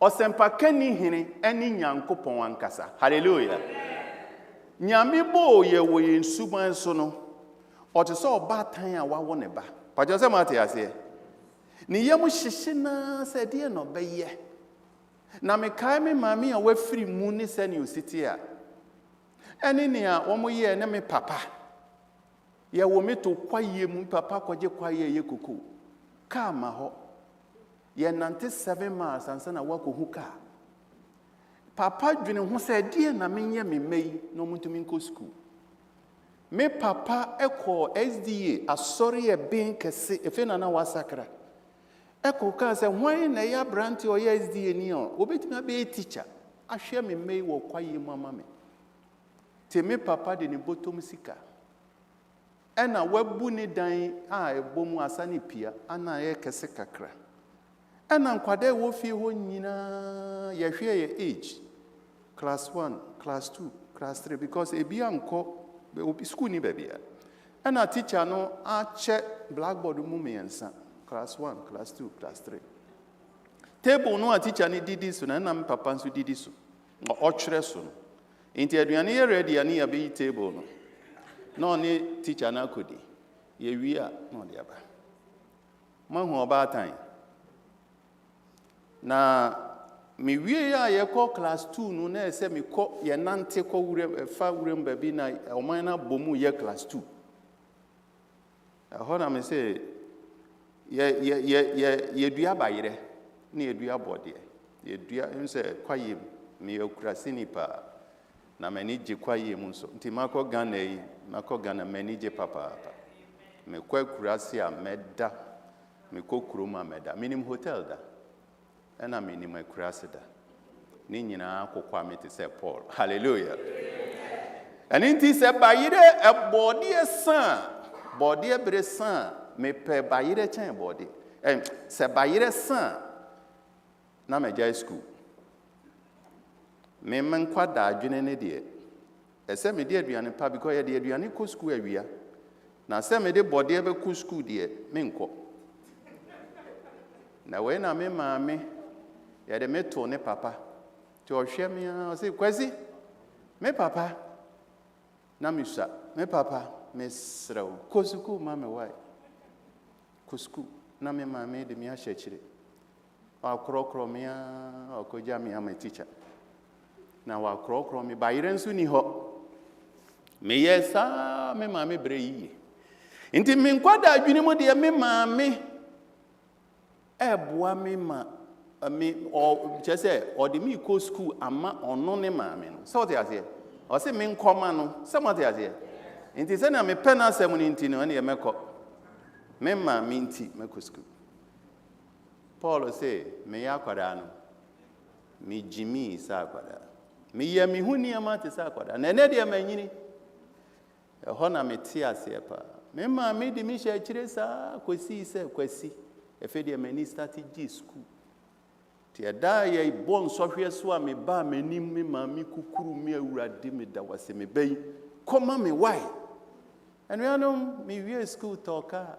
osempaka ni hene eni nyankopon ankasa. Hallelujah. Nyame bo ye wo ye nsuban so no. O te so ba tan a wa wo ne ba. Pa je se ma te ase. Ni yemu shishina se die no beye. Na me kai me mami a wafiri mu ni se ni ositi a. Eni ni a wo mo ye ne me papa. Ye wo me to kwaye mu papa kwaje kwaye ye koko. Ka ma ho. Ye 97 miles ansa na wa ko hu ka. Papa dwene ho se die na menye me mei no muntumi nko school. Me papa eko SDA asori e ben kese efe na wasakra. Eko ka se hwan na ya branti o ya SDA ni o obetimi be teacher ahwe me mei wo kwaye mama me. Te me papa de ni botom sika. Ena wabu ni dan a ebomu asani pia ana ye kese kakra. Ena nkwade wo fie ho nyina ye hwe ye age class 1 class 2 class 3 because ebi anko school ni babia. Ena teacher no a che blackboard mu me ensa class 1 class 2 class 3 table no a teacher ni didi so na me papa nso didi so o twere so no enti aduane ye ready ani ya be table no no ni teacher na kodi ye wi a no de aba mahu oba tan na mi wie ya ye ko class 2 no na ese mi ko ye nante ko wure fa wure mbabi na oman na bomu ye class 2 ho na me say ye dua bayire ne ye dua bode ye dua nse kwaye me okurasini pa na mani je kwaye mu so nti mako Ghana yi mako Ghana mani je papa me kwa kurasi a meda me kokuro ma meda minim hotel da ena minim kurasi da ni nyina akokwa me te se Paul hallelujah and nti se bayire e bode san bode bre san me pe bayire chen bode se bayire san na me jai school me man kwada adwene ne de ese me de aduane pa because ye de aduane ko school awia na se me de bode be ko school de me nko na we na me maame ye de me to ne papa ti o hwe me a se Kwasi me papa na me sha me papa me sraw ko school ma me wai ko school na me maame de me a hye wa krokro me a ko ja me am teacher na wa krokro me bayire nso ni ho me yesa me maame bre yi nti me nkwada adwene mu de me maame eboa me ma me o chese o de me ko school ama ono ne maame no so te ase o se me nkoma no se mo te ase nti se na me pena asem ni nti no ne me ko me maame nti me ko school Paul say me ya kwada no me jimi sa kwada me ye me huni amate sa kwada na ne de manyini ho na me ti ase pa me maame de me hye kire sa Kwasi se Kwasi efe de mani start G school ti da ye bon sohwe so a me ba manim me maame kukuru me awurade me da wase me bai koma me why and we know me we school talker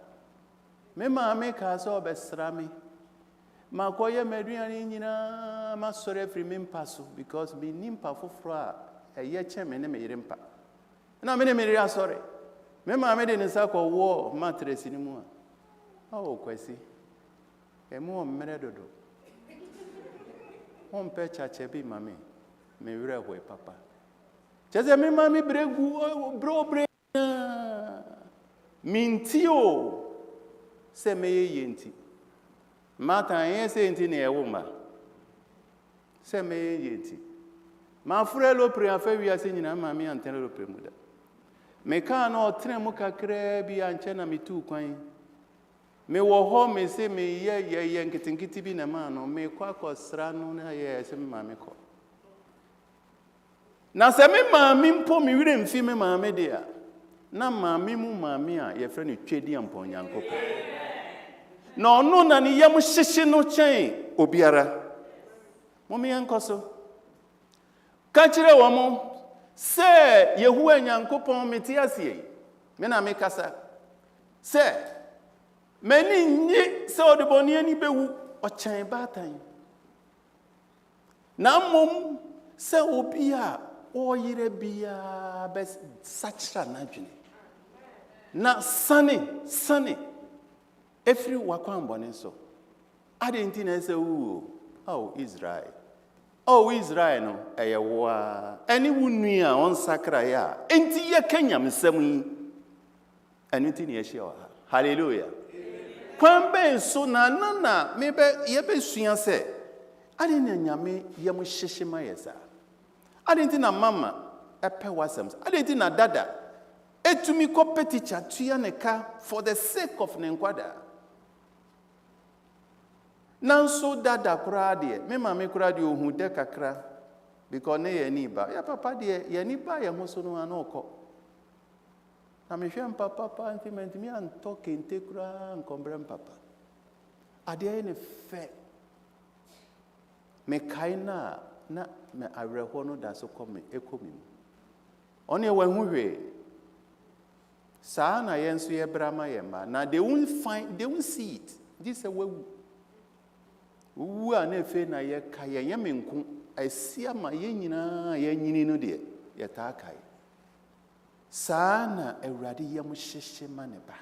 me maame ka so obesra me ma koye maduane nyina ma sore free me mpaso because me nimpa foforo a eye che me ne me yire mpa na me ne me ria sore me maame de ne sa ko wo mattress ni mu a o Kwasi e mu o mere dodo on pe chache bi mami me wire ho papa cheze me mami bregu bro minti o se me yenti mata yese enti ne ewuma se me yenti ma fure lo pre afa wi ase nyina mami antene lo pre muda me ka na otre mu kakra bi anche na mitu kwan me wo ho me se me ye nkitinkiti bi na ma no me kwa kosra no na ye se me mami ko na se me mami mpo me wire mfi me mami de a na mami mu mami a ye fre no twedi ampo nyankopɔ na ono na ne yam hyehye no chen obiara mo me yankoso ka kire wo mo se Yehowa nyankopɔn meti asie me na me kasa se mani nyi se odeboni ani bewu o chen batan na mom se obia o yire bia be sachra na dwene na sane every wakwan bone so adenti na se Israel no eyewa ani wunu a on sakra ya enti ye kanyam sam yi anenti ne ye hye wa hallelujah kwan ben so na me be ye be sua se ade na nyame ye mo hyehye ma yesa adenti na mama epe wasam adenti na dada etumi ko peticha tuya ne ka for the sake of ne nkwada nanso dada kura de me mama kura de ohun de kakra because ne ye ni ba ya papa de ye ni ba ye ho so no anoko na me hwem papa intimate me an talk kente kura nkombrem papa ade ne fe me kaina na me areho no da so come ekomi one we hu hwe sa na yenso ye brama ye ma na they won't see it this a way na fe na ye ka ye menku asia ma ye nyina ye nyini no de ye ta kai sa na awurade ye mo hyehye ma ne ba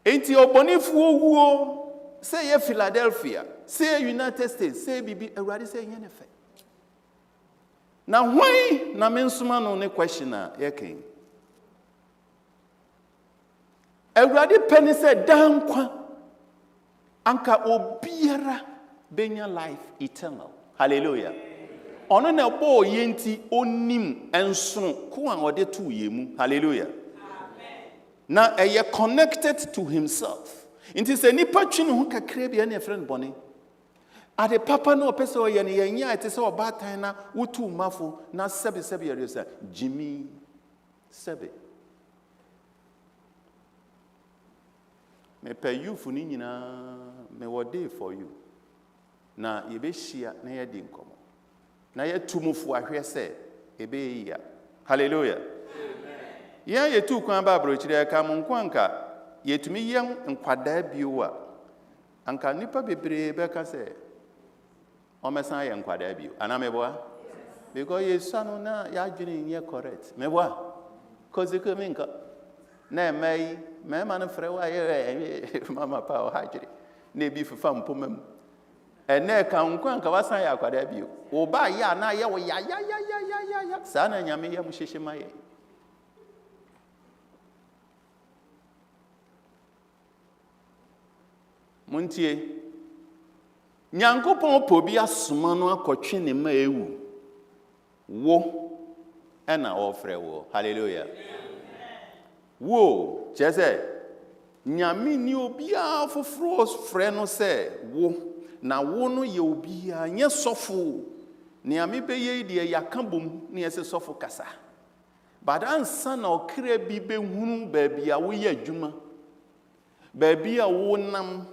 enti obonifu owuo say ye Philadelphia say United States say bibi awurade say ye ne fe na hwan na mensuma no ne question a ye ken awurade peni say dankwa anka obiara benya life eternal. Hallelujah. Ono na bo yenti onim enso ko an ode to yemu. Hallelujah. Amen. Na eye connected to himself. Inti se nipa twi ne ho kakra bia na friend bone. Ade papa no pese o ye ne yenya ete se obatan na wotu mafo na sebe yere Jimmy sebe. Me pay you for ni nyina me wode for you. Na ye be hia na ye di nkomo. Na ye tumufo ahwe se ebe ya. Hallelujah. Amen. Ye tu kwan ba brochire ka mo nkwanka ye tumi yem nkwada bio a anka nipa bebre be ka se o mesan ye nkwada bio ana meboa because ye sanu na ya dwene ye correct meboa kozi ko minka na mai ma no frɛ wa ye mama pa o hajiri na bi fufa mpomam ene ka nkwanka wasan ya kwada bio o ba ya na ye wo ya sa na nyame ye mu hyehye ma ye muntie Nyankopɔn po bi asoma no akɔtwe ne ma ewu wo ɛna ɔfrɛ wo. Hallelujah. Wo kyese nyame ni obia foforo frɛ no sɛ wo na wo no ye obia nye sɔfo nyame bɛyɛ de yaka bom ne yɛsɛ sɔfo kasa but ansa na ɔkra bi bɛhunu baabi a wo yɛ adwuma baabi a wo nam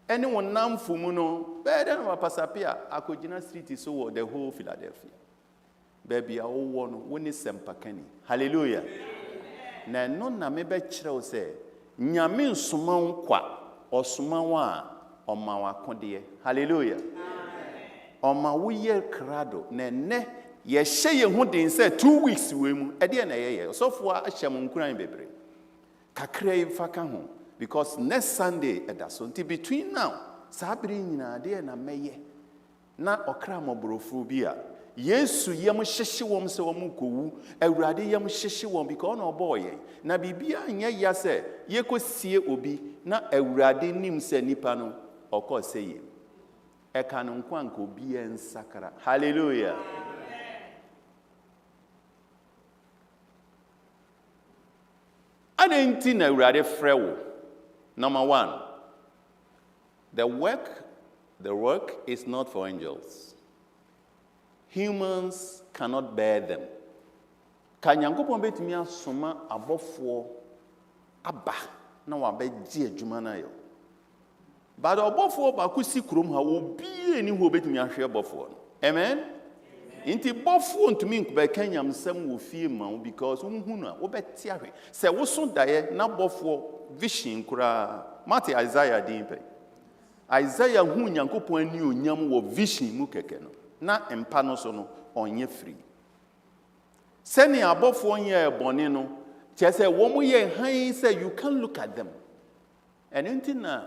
any one nam fumuno, better than Pasapia, Akojina Street is so the whole Philadelphia. Baby, I won when is Sempakeni. Hallelujah. Na no na mebe chiro se, Nyamin suman kwa, or sumawa, or mawa kondie. Hallelujah. Oma wuye krado, ne, ye sheye hundin say 2 weeks wim, edian a ye, so far a shamunkura bebre. Kakre faka home. Because next Sunday, until between now, Sabri na de na meye na okra mobrofu bia. Yesu yem hyehye wom se wom kowu, awurade yem hyehye wom because no boy. Na bibia nya ya se ye kosie obi na awurade nim se nipa no okọ seye. Eka no nkwa nka obi ensakara. Hallelujah. Adenti na awurade frɛ wo. Number 1, the work is not for angels. Humans cannot bear them. Kanyankopon betimi asoma abofo aba na wabeji adwuma na yo. But abofo ba kusi krom ha obi eni ho betimi ahwe abofo no. Amen. Inti bofo ntumi nkube kanyam sam wo fie ma because unhunu a wo beti ahwe. Se wo so daye na bofo vision kura mate Isaiah dimpe. Isaiah hu Nyankopon ani onyam wo vision mu keke no. Na empa no so no onye free. Seni abofo onye ebone no, chese wo mu ye han say you can look at them. And until na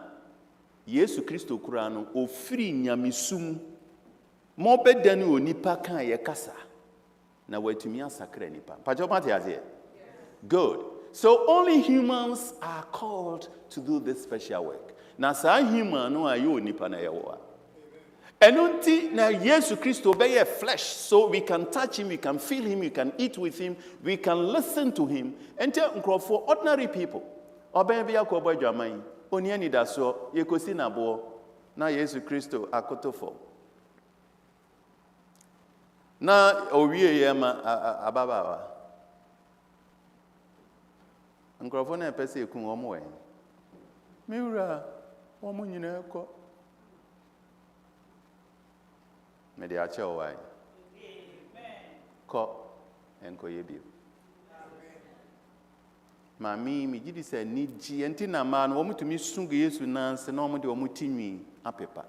Yesu Kristo kura no o free nyamesum. Mo bedani onipa kan ye kasa. Na watumi asakra nipa. Pacho mate azie. Good. So only humans are called to do this special work. Na sa human no ayo nipa na yewa. Enunti na Yesu Kristo be flesh, so we can touch him, we can feel him, we can eat with him, we can listen to him. Ente for ordinary people. Oben bia ko boy dwaman. Oni ani da so yekosi na bo na Yesu Kristo akotofo. Na owie yema ababawa. Nkrofo na pese ekun omo we. Miura omo nyina ekọ. Me de ache owai. Ko enko yebi. Mami mi gidi se ni ji enti na ma no omutumi sungu Yesu nanse na omo de omutinwi apepa.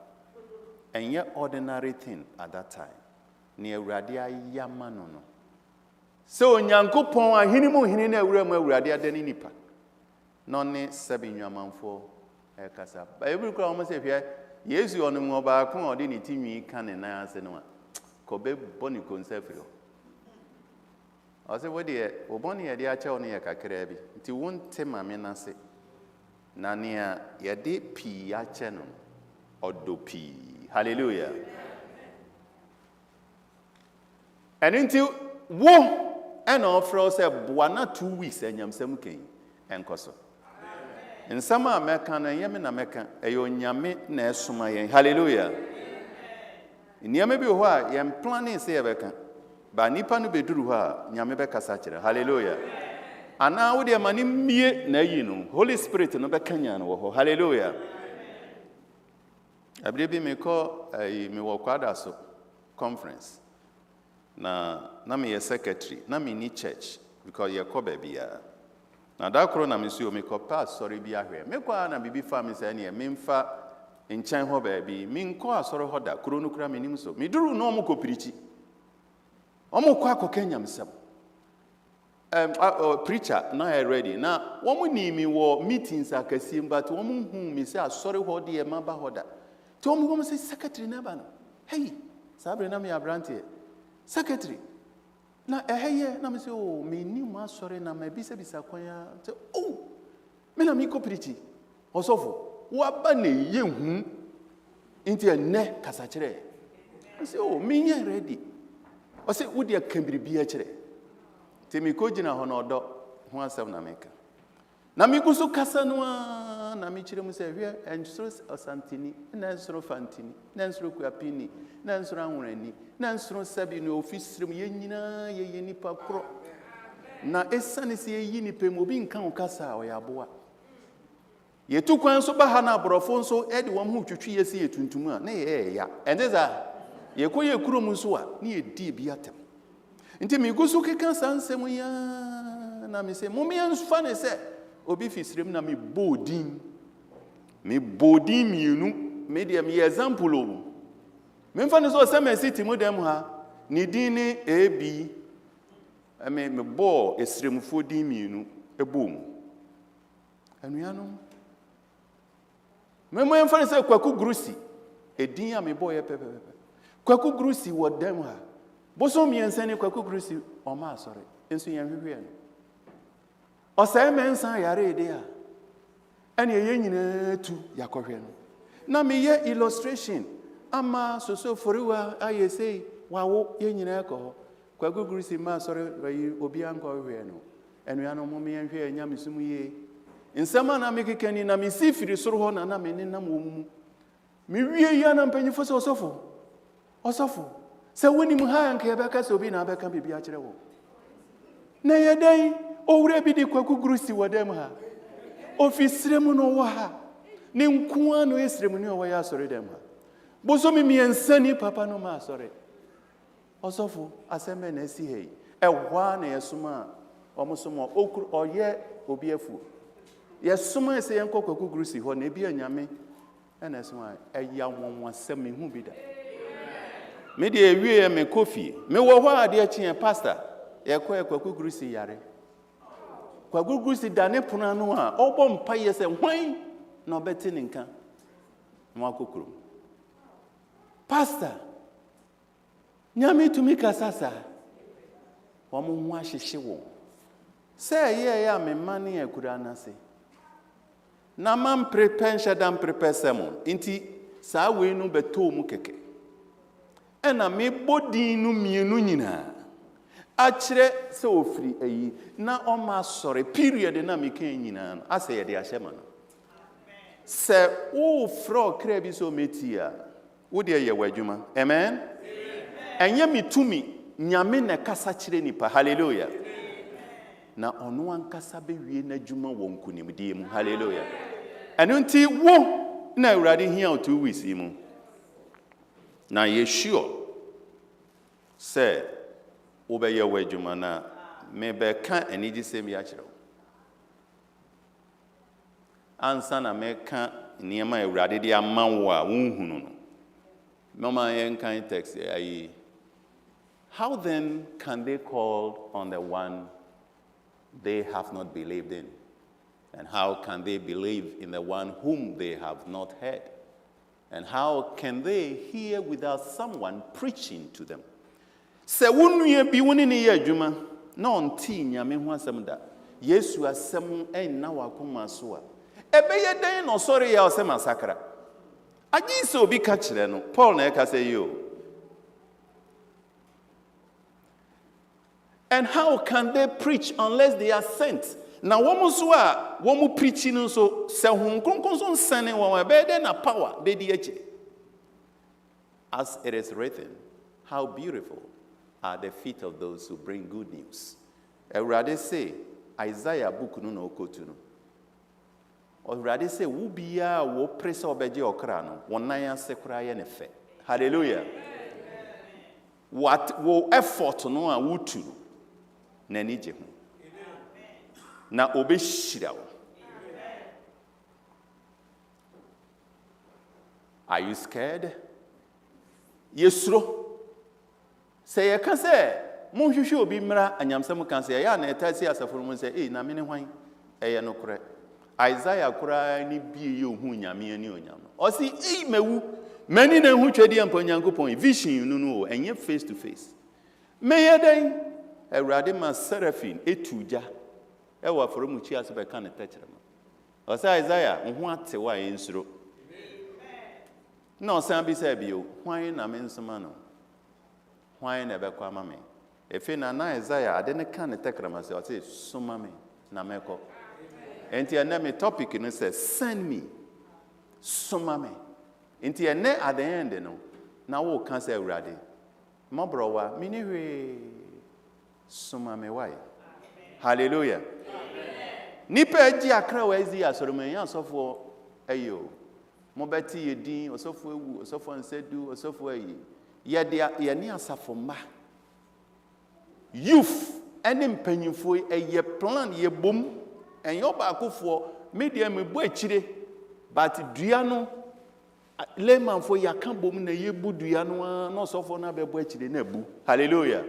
Enye ordinary thing at that time. Ni awurade ayama no no. So Nyankopon ahini mu hini na awura mu awurade adani nipa. No ne sebi nwamanfo ekasa. Bible kura omo se hwe Yesu onu mu oba ko odi ni tinwi kan na ase no a. Ko be boni konsefrio. Ose wo de oboni ye de ache onu ye kakra bi. Nti wonte mame na se. na nea yɛde pii akyɛ no ɔdɔ pii. Hallelujah. ɛno nti wo ɛna ɔfrɛ wo sɛ boa na 2 weeks anyamsɛm kɛn ɛnkɔ so. nsɛm a mɛka no ɛnyɛ me na mɛka, ɛyɛ onyame na ɛsoma yɛn. Hallelujah. nneɛma bi wɔ hɔ a yɛn plane sɛ yɛbɛka, ba nipa no bɛduru hɔ a nyame bɛkasa kyerɛ. Hallelujah. anaa wode ama ne mmie na ayi no, Holy Spirit no bɛka nya no wɔ hɔ. Hallelujah. abere bi mewɔ kwada so conference na meyɛ secretary na menni church because yɛkɔ baabiara. na da koro na mesuo mekɔpɛ asɔre bi ahwɛ. mekɔ a na biribi fa me sɛ neɛ memfa nkyɛn hɔ baabi, menkɔ asɔre hɔ da, kuro no kora menim so. meduru na ɔmo kɔpirikyi, ɔmo kɔ akɔka nyamsɛm. Preacher na yɛ ready na wɔn ni mi wɔ meetings akɛseɛ mu, but wɔn hu mi sɛ asɔre hɔ deɛ ɛma ba hɔ da. Nti wɔn sɛ secretary na ba no, hey, saa abiri na mi yɛ aberanteɛ, secretary na ɛhɛ yɛ na mi sɛ o mi ni mu asɔre na ma ebisabisa kwan ya sɛ o mi na mi kɔ pirikyi ɔsɔfo waba na eyi hu nti ɛnɛ kasa kyerɛ sɛ o mi yɛ ready ɔsɛ wo deɛ ka biribi akyerɛ. Temi ko gyina hɔ na ɔdɔ ho asɛm na meka. Na migu so kasa no a na mekyerɛ mu sɛ hwɛ ɛnsoro ɔsantini, na ɛnsoro fantini, na ɛnsoro kuapini, na ɛnsoro ahorani, na ɛnsoro sɛbi no ofisiri mu yɛn nyinaa yɛyɛ nipa korɔ. Na ɛsane sɛ yɛyi nipa mu obi nka wo kasa a ɔyɛ aboa. Yɛtu kwan so ba ha na aborɔfo nso ɛde wɔn ho twitwi yɛsi yɛ tuntum a na yɛyɛ ya. Ɛnde saa yɛkɔ yɛ kurom nso a ne yɛdi bi atam. Nti migu so keka saa nsɛm ya na me sɛ momeyɛ nfa ne sɛ obi fisirem na mebɔɔ din mmienu me deɛ meyɛ example o memfa ne sɛ ɔsɛ masi ti mu dɛm ha ne din ne ebi mebɔɔ esiremfoɔ din mmienu ɛbɔɔ mu anuanom memɔ yɛmfa ne sɛ Kwaku Grusi edin a mebɔɔ yɛ pɛpɛpɛ Kwaku Grusi wɔ dɛm ha bosom yɛnsa ne Kwaku Grusi ɔma asɔre nso yɛnhwehwɛ no ɔsɛe mɛnsa yare ede a ɛne yɛ nyinaa tu yakɔhwɛ no na meyɛ illustration ama soso foriwa ayɛ sei wawo yɛ nyinaa kɔ hɔ Kwaku Grusi ma asɔre bayi obi ankɔhwɛ no anuanom mo yɛnhwɛ nyame sum yie nsɛm a na mekeka ni na mesi firi soro hɔ na me nenam wɔ mu mewie yi na mpanyifo sɛ ɔsɔfo sɛ wonim ha anka yɛbɛka sɛ obi na abɛka biribi akyerɛ wo na yɛdɛn owura bi de Kwaku Grusi wɔ dɛm ha ofisire mu no wɔ ha ne nkoa no esire mu ne ɔwɔ yɛ asɔre dɛm ha bosomi miɛnsa ni papa no ma asɔre ɔsɔfo asɛm bɛ na asi ha yi ɛhɔ na yɛsoma a ɔmo soma ɔyɛ obi afuo yɛsoma sɛ yɛnkɔ Kwaku Grusi hɔ na ebi anyame ɛna ɛsoma ɛyɛ anwanwasɛm mehu bi da me de ewie me kofi me wo hɔ ade akyi pastor yɛkɔ Kwaku Grusi yare Kwaku Grusi da ne pono no a ɔbɔ mpa yɛ sɛ hwan na ɔbɛte ne nka mo akokoro pastor nyame tumi kasasa wɔn ho ahyehye wo sɛ yɛ a me ma ne akura nase na man prepare shadam prepare sermon nti saa wei no bɛtɔ mu kɛkɛ ɛna me bodi no mienu nyinaa akyerɛ sɛ ofiri ayi na ɔma sɔre period na me kan nyinaa no asɛ yɛde ahyɛ ma no sɛ wo frɔ kra bi so meti a wo de yɛ w'adwuma amen ɛnyɛ me tumi nyame na kasa kyerɛ nipa hallelujah na ɔno ankasa bɛwie n'adwuma wɔ nkonimdie mu hallelujah ɛno nti wo na Awurade hia o 2 weeks mu na yɛsure sɛ wobɛyɛ w'adwuma na mebɛka anigyesɛm bi akyerɛ wo ansa na mɛka nneɛma Awurade de ama wo a wonhunu no mama yɛnkan text ayi how then can they call on the one they have not believed in? And how can they believe in the one whom they have not heard? And how can they hear without someone preaching to them? Se wunye bi woni ne ye adwuma na onti nyame ho asem da Yesu asem enna wakoma so a Ebeye den no sorry ya ose masakra. Aji se obi ka kire no. Paul na eka say yo. And how can they preach unless they are sent? Na womu so a womu preaching no so se hon kronkron so nsane won ebeye den na power be di eche. As it is written, how beautiful are the feet of those who bring good news. Awurade say Isaiah book no na okotu no. Awurade say wo bia wo prese obeje okra no wonan ase kra ye ne fe. Hallelujah. What wo effort no a wotu na ni je ho. Na obeshira wo. Are you scared? Yesro. Say you can say mo hwehwe obi mra anyamsam kan say ya na etasi asafo mo say na me ne hwan eye no kore. Isaiah kura ni bie ye ohu nyame ani onyam. O si mewu mani na hu twedi ampa nyankopon vision no no enye face to face. Me yeden Awurade ma seraphim etuja e wa foro mu chi asebe kan techrema. O say Isaiah ho ate wa ensuro. No san bi say bio hwan na me nsoma no. Hwan na be kwa ma me. Efe na Isaiah ade ne kan techrema say o say soma me na meko. Enti ene me topic no say send me soma me. Enti ene at the end no na wo kan say Awurade mo browa me ni hwe soma me why. Hallelujah. Nipa agi akra wa ezi asoroman ya sofo ayo mo beti yedin osofo ewu osofo ansedu osofo ayi ye ni asafo ma youth ene mpanyimfo eye plan ye bom enyo ba akofo media me bo akire but dua no layman fo yaka bom na ye bu dua no no osofo na be bo akire na bu. Hallelujah.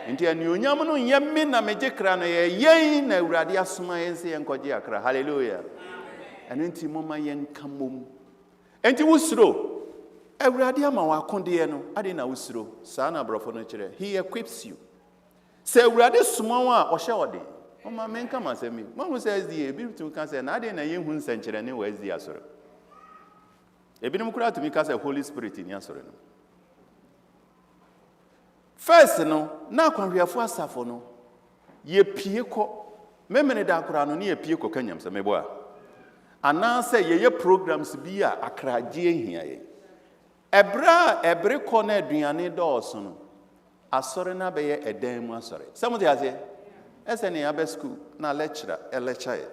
Nti ani onyam no yemme na meje kra no ye yen na Awurade asoma yense yenkoje akra. Hallelujah. Eno nti moma yenka mom. Enti wusuro Awurade ama wakonde no ade na wusuro saa na brofo no kire. He equips you. Say Awurade soma wa ohye ode. Mama menka masemi. Mahu say SDA bi tu kan say na ade na yenhu nsankire ne wa SDA asoro. Ebinim kura to mi ka say Holy Spirit ni asoro no. First no na kwanhwefo asafo no ye pie ko memene da akra no ne ye pie ko kanyam se mebo a ana se ye programs bi a akraje ehia ye ebra ebre ko na aduane dooso no asore na be ye edan mu asore samu de aze ese ne abe school na lecturer lecture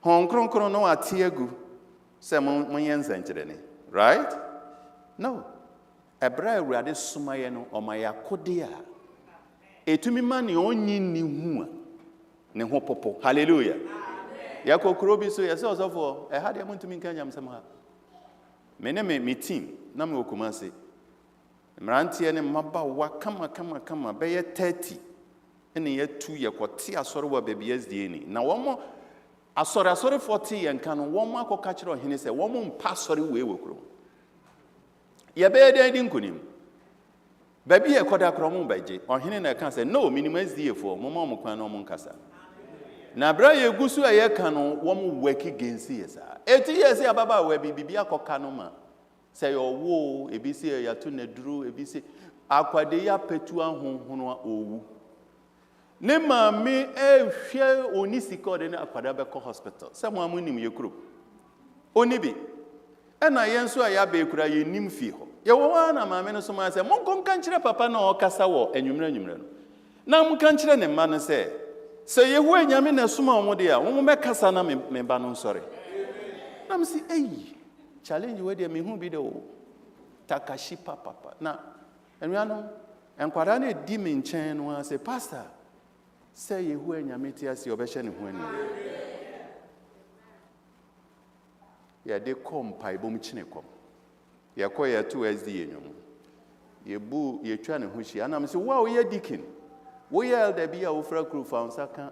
hon kronkron no atiegu se mo yenza nkire ne right no ebra Awurade somaye no omaya kode a etumi ma ne onyi ni hu a ne ho popo. Hallelujah. Yakokro bi so yese osofo e ha de montumi nka nyamsam ha me team na me okumase mrantie ne maba wa kama be ye 30 ene ye 2 ye kwoti asore wa baby SDA ni na womo asore 40 ye nka no womo akoka kire ohene se womo mpa asore we wekro ye be de din kunim baby ye koda kromo beje ohene na kan se no minimum SDA for mo kwan no mo nkasa na bra ye gusu a ye ka no womo work against yes eti yes ababa we bibia akoka no ma se yo wo ebisi ya to na duru ebisi akwade ya petu ahonhono a owu ne ma me ehwe oni sikode na akwada be ko hospital se mo amunim ye kuro oni bi ena ye nso a ya be kura ye nim fi ho ye wo na ma me no so ma se mon kon kan kire papa na o kasa wo enwumra no na mon kan kire ne ma no se yehu enyame na soma wo de a wo me kasa na me ba no sori na me si challenge we de me hu bi de o takashi papa na enwano enkwara na di me nchen no a se pastor say yehu enyame ti ase obehye ne hu ani ya de kompa ibom chine kom ya ko ya tu SDA nyom ye bu ye twa ne hu hia na me si wow ye deacon wo ye elder bia wo fra crew fa nsaka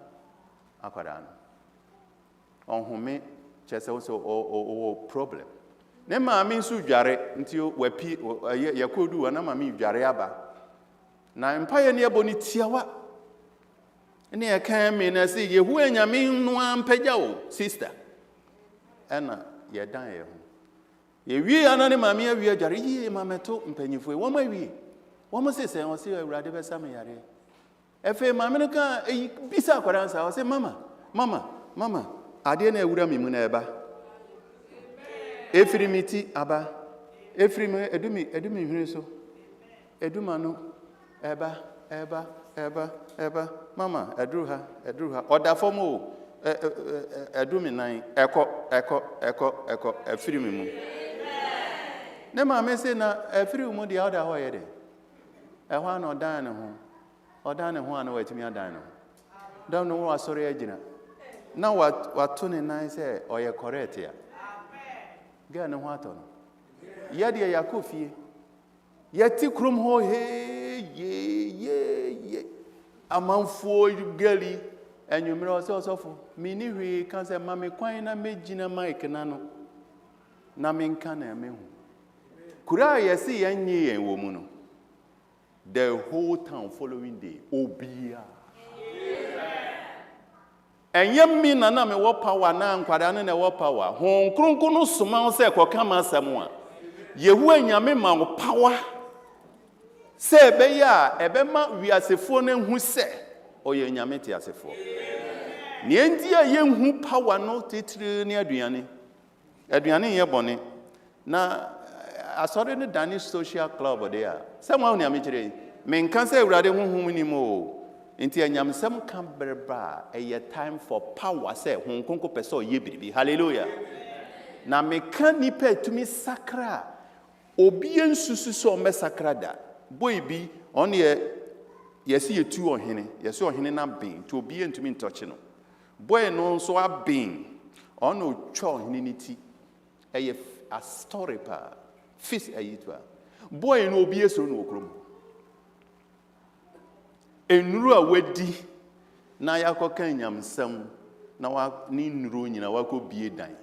akwara no onhome chese wo problem ne ma mi nsu dware nti wapi ye kodu na ma mi dware aba na mpaye ne ebo ni tiawa ne ye kan mi na si yehu enyame no ampagya wo sister ɛna yɛdan yɛ ho yɛwie anane maame awie adware yie mameto mpanyimfo yi wɔn awie wɔn sesɛ wɔn se awurade bɛsa me yare ɛfɛ maame no ka bisa akwadaa nsa wɔse mama adeɛ na awura me mu na ɛba efiri mi ti aba efiri mi edumi hwene so eduma no ɛba mama ɛduru ha ɔda fam o ɛdumi nan ɛkɔ efiri mi mu ne maame se na efiri mu deɛ ɔda hɔ yɛ de ɛhɔ ana ɔdan ne ho ana watumi adan ne ho dɔm no wɔ asɔre agyina na wato ne nan sɛ ɔyɛ correct ya gɛ ne ho atɔ no yɛdeɛ yɛakɔ fie yɛte kurom hɔ ye amanfoɔ gali anwummerɛ ɔsɛ ɔsɔfo menni hwee ka sɛ ma me kwan na mɛgyina mike na no na menka na mehu kura a yɛse yɛnyɛ yɛn wɔ mu no the whole town following day obia ɛnyɛ mi na mewɔ power na nkwadaa no na ɛwɔ power hon kronkron no soma wo sɛ kɔka ma asɛm a yehu anyame ma wo power sɛ ɛbɛyɛ a ɛbɛma wiasefoɔ no hu sɛ ɔyɛ nyame te asefoɔ ne enti a yɛnhu power no titire ne aduane yɛ bɔne na asɔre no dane social club de a sɛ mo ahụ kyerɛ menka sɛ awurade honhom ni mo nti anyamsɛm ka bereba a ɛyɛ time for power sɛ hon konko pɛ sɛ ɔyɛ biribi hallelujah na meka nipa atumi sakra obi nsusu sɛ ɔmɛ sakra da boy bi ɔno yɛsi yɛtu ɔhene yɛsi ɔhene na ben nti obi ntumi ntɔkye no boy no nso aben ɔno otwa ɔhene ne ti ɛyɛ a story pa fis ayitwa boy no obi esoro no okrom enuru a wadi na yakɔka nyamsam na wa ni nuru nyina wakɔ bie dan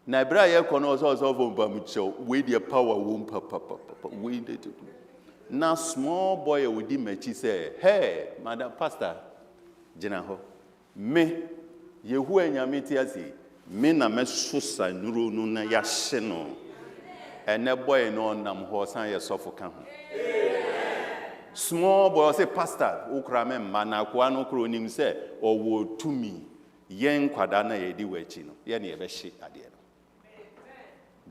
na bra yɛkɔ no ɔsɔ fo mpamukyɛw we the power won papa we dey to na small boy wodi machi say hey madam pastor gyina hɔ me yehu anyame ti ase me na meso sa nuru no na yahye no ene boy no nam hɔ san yɛ sɔfo ka ho small boy say pastor ukra me ma na kwa no kro nim say owo tumi yen kwada na yedi wachi no ye ne yebɛhye ade no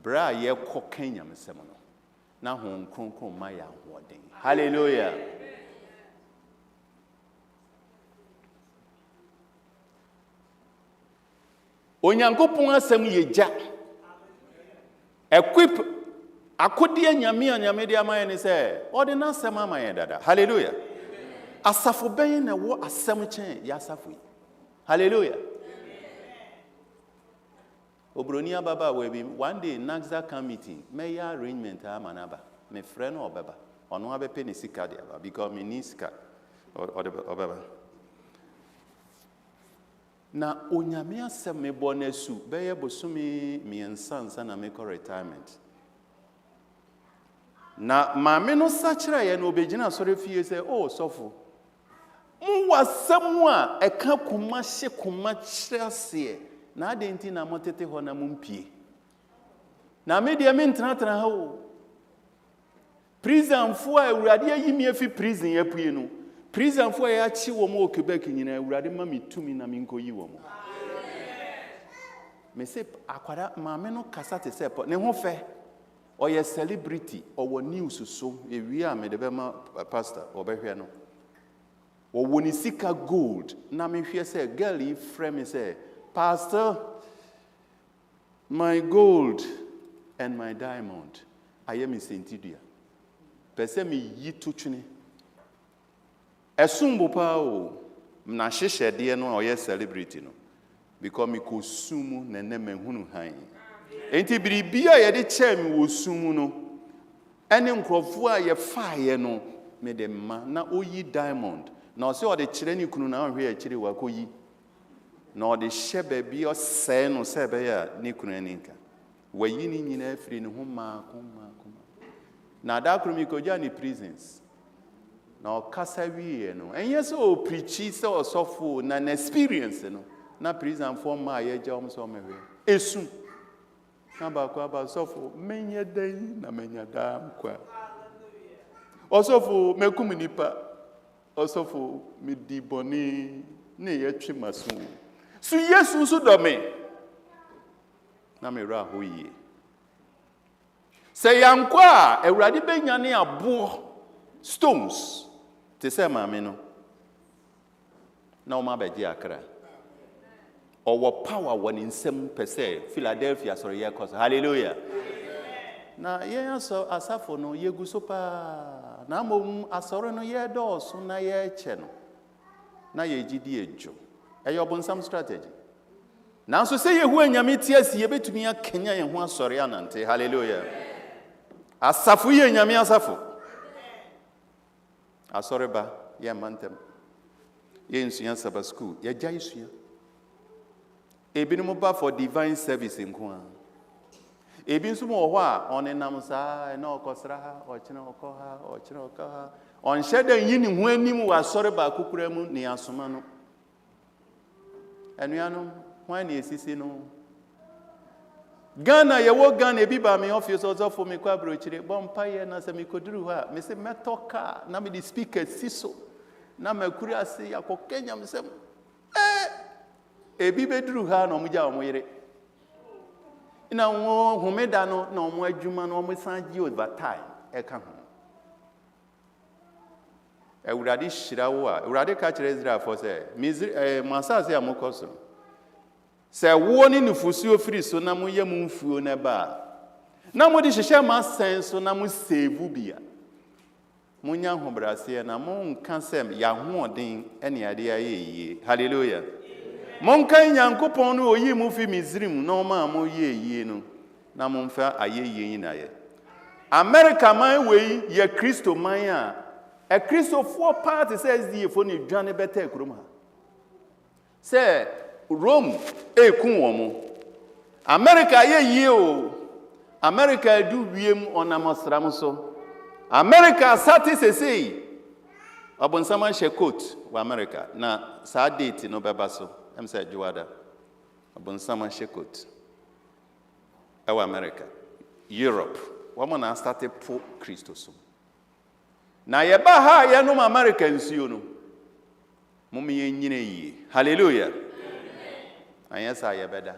bra ye kɔka nyamsɛm no na hon kronkron ma ya hoɔden hallelujah onyankopɔn asɛm ye gya equip akodi nyame de amaye ne sɛ ɔde na asɛm amaye dada hallelujah asafo bɛn na wo asɛm kyɛn ya asafo hallelujah obroni ababa we bi one day naxa committee meya arrangement amanaba me frɛ no obeba ɔno abɛpɛ ne sika de aba because me need sika obeba na onyame asɛm me bɔ na su bɛyɛ bosome miɛnsa na me retirement na maame no sakyera ye no obegyina sɔre fie sɛ oh sɔfo mo wasɛm a ɛka koma hye koma kyerɛseɛ na ade nti na motete hɔ na mompie na me deɛ me ntena ha o prison fo a awurade ayi me afi prison apue no prison fo a yɛakye wɔ mo Quebec nyina awurade ma me tumi na me nkɔyi wɔ mo me se akwara maame no kasa te sɛ ne ho fɛ ɔyɛ celebrity ɔwɔ news so ewie a me de bɛma pastor ɔbɛhwɛ no ɔwɔ ne sika gold na me hwɛ sɛ girl yi frɛ me sɛ pastor my gold and my diamond ayɛ me sentidua pɛ sɛ me yi to twene ɛsom bo paa o na hyehyɛdeɛ no a ɔyɛ celebrity no because me kɔ sum na nɛ mahunu han enti biribia yɛde kyɛ me wɔ sum no ɛne nkrɔfo a yɛfaeɛ no me de ma na oyi diamond na ɔsɛ ɔde kyerɛ ne kunu na ɔhwɛ akyire wakɔyi na ɔde hyɛ baabi ɔsɛe no sɛ ɛbɛyɛ a ne kunu ani nka wayi ne nyinaa firi ne ho maako na adakoro mi kɔgya ne prisons na ɔkasa wieɛ no ɛnyɛ sɛ ɔpreachi sɛ ɔsɔfo na experience no na prisonfoɔ ma a yɛgya wɔm sɛ ɔmɛhwɛ esu na baako aba sɔfo menye dɛn na menya daa nkwa ɔsɔfo mekum nipa ɔsɔfo medi bɔne ne yɛtwe maso so yesu so dɔ me na mewura hɔ yie sɛ yankɔ a awurade bɛnya ne aboɔ stones te sɛ maame no na ɔma bɛgye akra ɔwɔ power wɔ ne nsɛm pɛ sɛ Philadelphia sɔrɔ yɛkɔ so hallelujah na yɛn asafo no yɛgu so paa na mmom asɔre no yɛdɔɔso na yɛkyɛ no na yɛgyidi adwo ɛyɛ ɔbonsam strategy nanso sɛ yɛhu anyame te asi yɛbɛtumi akanya yɛn ho asɔre anante hallelujah asafo yɛ nyame asafo asɔre ba yɛmma ntɛm yɛnsua Sabbath school yɛgya isua ebinom ba for divine service nko a ebi nso mo wɔ hɔ a ɔne nam saa na ɔkɔsra ha ɔkyena ɔkɔ ha ɔkyena ɔkɔ ha ɔnhyɛ da yi ne ho anim wɔ asɔre ba kokura mu ne asoma no anuanom hwan ne esisi no Ghana yɛwɔ Ghana ebi ba me office ɔsɔfo me kɔ aburokyire bɔ mpaeɛ na sɛ mekoduru hɔ a me se mɛtɔ kaa na me de speaker si so na makuru ase akɔkɛ nyamsɛm ebi bɛduru ha na ɔmo gya ɔmo yere na wɔn homeda no na ɔmo adwuma no ɔmo san gye overtime ɛka ho awurade hyira wo a awurade ka kyerɛ Israelfoɔ sɛ mo asase a mokɔ so sɛ wo ne nufusuo firi so na moyɛ mo mfuo na ba na mode hyehyɛ ma asɛn so na mo save bia monya ahobrɛaseɛ na monka sɛ yɛahoɔden ɛne ade ayɛ yie hallelujah monka Nyankopɔn no oyi mu fi Misrim na ɔma mo yɛ yie no na momfa ayɛ yie na yɛ America man wei yɛ Kristo man a Kristofoɔ party sɛ SDA ne dwane bɛtɛ kurom ha sɛ Rome eku wɔ mo America yɛ yie o America du wiem ɔnam ɔsram so America sate sesei ɔbonsam ahyɛ coat wɔ America na saa date no bɛba so em sɛ Juwada ɔbonsam ahyɛ coat ɛwɔ America Europe wɔn na start po Kristo so na yɛba ha yɛnom America nsuo no mom yɛnyina yie hallelujah ayɛ saa yɛbɛda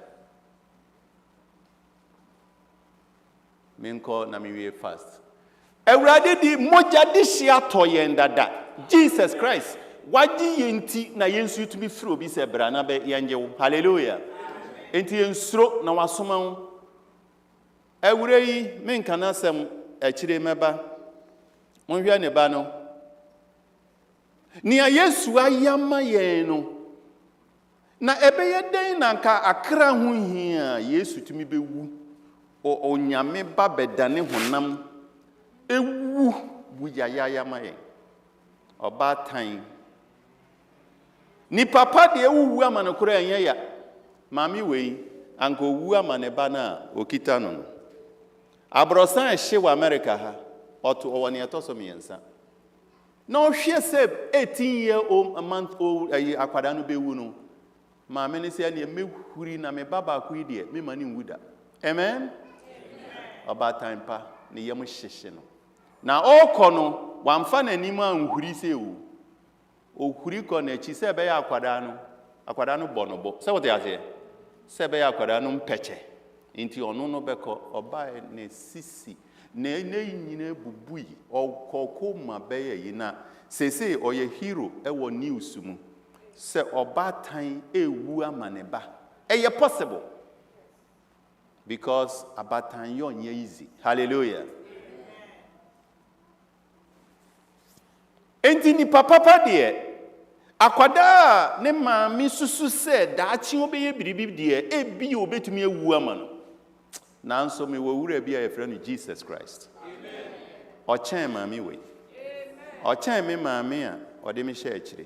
menkɔ na mewie fast awurade di mogya de hyia tɔ yɛn dada Jesus Christ wagye yɛn ti na yɛn nso tumi firi obi sɛ bra na bɛ yɛngye wo hallelujah enti yɛnsuro na wasoma wo awura yi menka na asɛm akyire mɛba monhwɛ ne ba no nea Yesu ayama yɛn no na ɛbɛyɛ den na nka akra ho hia Yesu tumi bɛwu onyame ba bɛdane honam ewu buyayaya ma yɛn ɔbaatan ni papa de ewu ama no kora ɛnyɛ ya maame wei anka owu ama ne ba na okita no abrosan ɛhye wɔ America ha ɔto ɔwɔ ne ɛtɔ so mmiɛnsa na ɔhwɛ sɛ 18-year-old month old akwada no bɛwu no maame ne sɛ ne mehuri na me baba ko yi de me mani nwuda amen ɔbaatan pa ne yam hyehye no na ɔkɔ no wamfa n'anim a nhuri sɛ ewu ohuri kɔ n'akyi sɛ ɛbɛyɛ akwada no bɔ no bɔ sɛ wote aseɛ sɛ ɛbɛyɛ akwada no mpɛkyɛ nti ɔno no bɛkɔ ɔbaa ne sisi na nyina bubui ɔkɔkɔ ma bɛyɛ yi na sese ɔyɛ hero ɛwɔ news mu sɛ ɔbaatan ewu ama ne ba ɛyɛ possible because abatan yɛ ɔnyɛ easy hallelujah enti ni papa deɛ akwada ne maame susu sɛ daakye obɛyɛ biribi deɛ ebi obetumi ewu ama no nanso me wɔ wura bi a yɛfrɛ no Jesus Christ ɔkyɛn maame wei ɔkyɛn me maame a ɔde me hyɛ akyire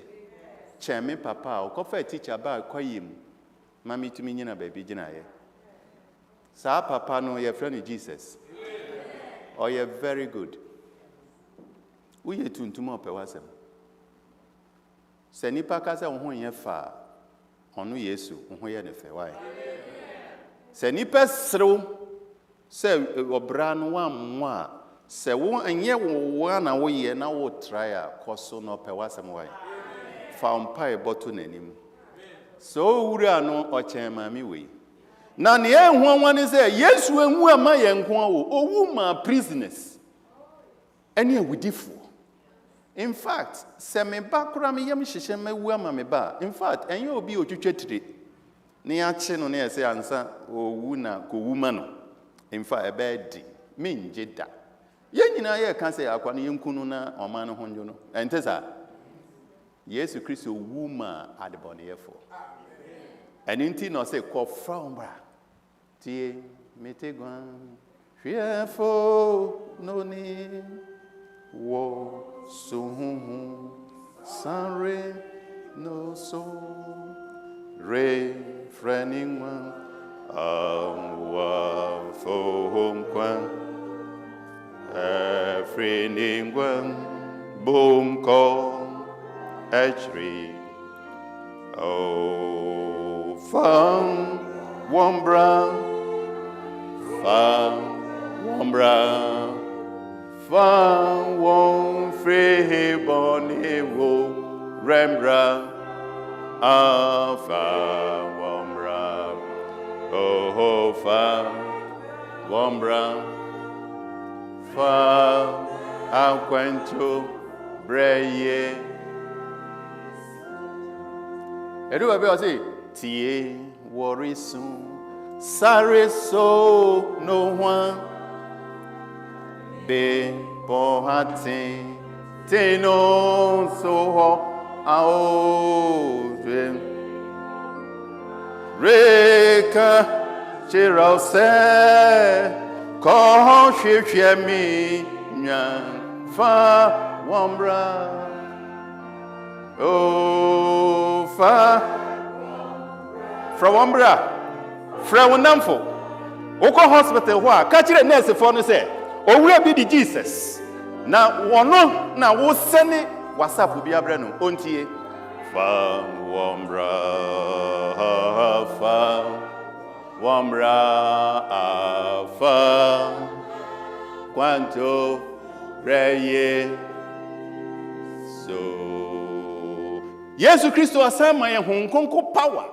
kyɛn me papa a ɔkɔfa teacher ba akɔyɛ mu maame tumi nyina baabi gyinaeɛ saa papa no yɛfrɛ no Jesus ɔyɛ very good woyɛ tuntum a ɔpɛ w'asɛm sɛ nipa ka sɛ wo ho nyɛ fa ɔno Yesu wo ho yɛ ne fɛ wae sɛ nipa serew sɛ ɔbra no wammo a sɛ wo ɛnyɛ wo na woyɛ na wo try a kɔ so na ɔpɛ w'asɛm wae fa mpae bɔto n'anim sɛ owura no ɔkyɛn maame wei na ne ɛho ne sɛ Yesu ehu ama yɛn nko a owu ma prisoners ɛne awudifoɔ. In fact, sɛ me ba kora me yam hyehyɛ mawu ama me ba. In fact, ɛnyɛ obi otwitwa tire ne akye no ne ɛsɛ ansa owu na kowu ma no. In fact, ɛbɛɛ di mengye da. Yɛn nyinaa yɛ ka sɛ akwa no yɛnku no na ɔman no ho ndwo no. Ɛnte saa. Yesu Kristo wu ma adebɔneyɛfoɔ. Ɛno nti na ɔsɛ kɔfra wo mbra. Tie mete guan hwɛfo no ni wo suhuhu sanre no so re freningwa wa fohom kwan freningwa boom ko achri oh found wombra Fan won free boni wo rembra fa wombra oh fa wombra fa aquento breye edu baby o say tie worry soon sare so no one be pohatin teno so ho ao dream reka chirose ko hwehwe mi nya fa wombra oh fa from wombra from wonamfo woko hospital ho a ka kire nurse fo no say owura bi di Jesus na wono na wo sene WhatsApp bi abrɛ no ontie fa wombra fa quanto breye so Yesu Kristo asama ye honkonko power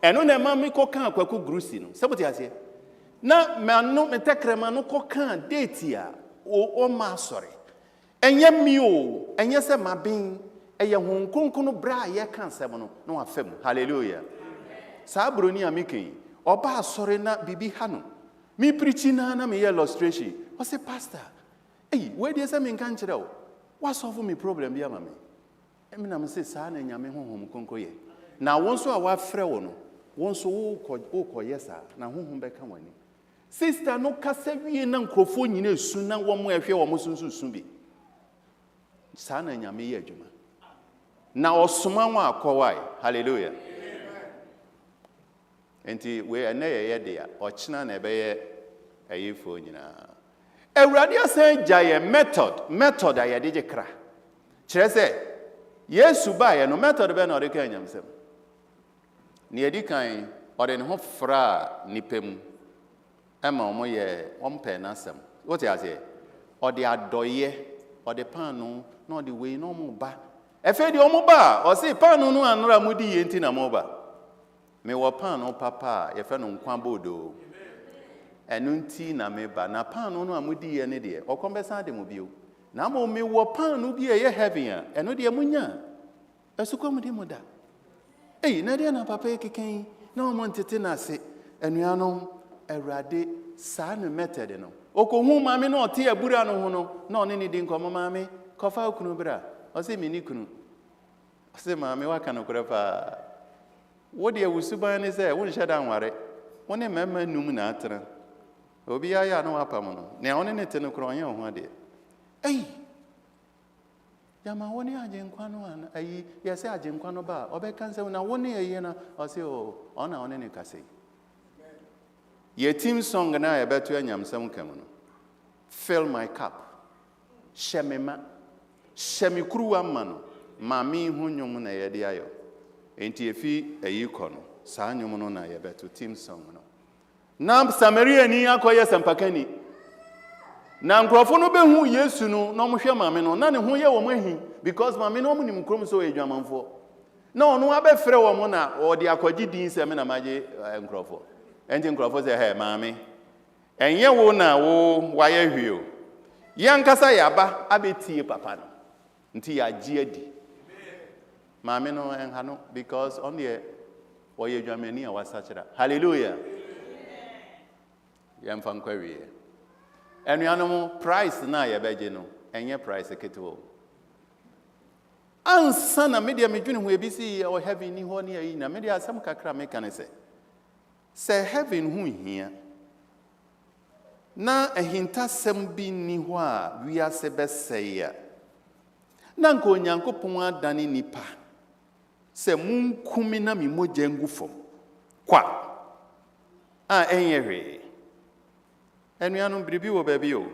eno na ma me koka akwaku grusi no sɛbote ase na manu metekrema no koka date a o ma sɔre enye mi o enye se maben eye honkonko no bra ye kan sɛm no na wafam hallelujah sa broni amike oba asɔre na bibi ha no mi preaching na me illustration o say pastor we dey say me kan kire o wa solve me problem bi ama me emi na me say sa na nyame honhom konko ye na won so a wa frɛ wo no won so wo yesa na honhom bɛka wani sister no kasa wie na nkrofo nyina esu na wo mo ehwe wo mo sunsu bi sa na nyame ye adwuma na osoma wa akɔwai hallelujah enti we ene ye de a ɔkyena na ɛbɛyɛ ayefo nyina awurade asan gyaye method a yɛde gye kra kyerɛ sɛ Yesu ba ye no method bɛ na ɔde ka nyamsɛm ne yɛdi kan ɔde ne ho fra nipem ɛma ɔmo yɛ ɔmpɛ n'asɛm wote ase ɔde adɔyɛ ɔde paano na ɔde wei na ɔmo ba ɛfɛ de ɔmo ba ɔse paano no anora mudi yɛ nti na mo ba me wɔ paano papa yɛfɛ no nkwa bodo ɛno nti na me ba na paano no amudi yɛ ne deɛ ɔkɔm bɛsan de mo bio na mo me wɔ paano bi yɛ heaven a ɛno deɛ munya ɛsukɔ mo de mo da na deɛ na papa keken na ɔmo ntete na se anuanom awurade saa ne method no okohu maame na ɔte abura no ho no na ɔne ne di nkɔmɔ maame kɔfa okunu bra ɔse me ni kunu ɔse maame waka no kora pa wo de awusuban ne sɛ wo nhyɛ da nware wo ne mɛma num na atena obi ya na wapam no ne ɔne ne te no kora ɔnyɛ ho ade yama wo ne agyenkwa no ana yɛsɛ agyenkwa no ba ɔbɛka nsɛm na wo ne yɛ na ɔse ɔna ɔne ne kase ye team song na yɛbɛto anyamsɛm kam no fill my cup shemema shemi kuruwa ma no ma me ho nwom na yɛde ayɔ enti efi ayi kɔ no saa nwom no na yɛbɛto team song no na Samaria ni akoye sampakani na nkrofo no behu Yesu no na omhwe maame no na ne ho ye wo mahi because maame no omunim krom so edwamanfo na ono abefre wo mo na odi akwaji din se me na maje nkrofo enti nkrofo se he maame enye wo na wo waye hwio yankasa yaba abetie papa no nti ya gie adi maame no enha no because on the oye dwamani a wasachira hallelujah yamfa nkwawie enuanom price na yebeje no enye price ketewo ansa na media medwene ho ebisi o heaven ni ho ne yi na media asam kakra meka ne se heaven hu hia na ehinta sem bi ni ho a wiase beseya na nko Onyankopon adane nipa se munkumi na mi mogya ngufom kwa enye hwe enuanom biribi wo baabi o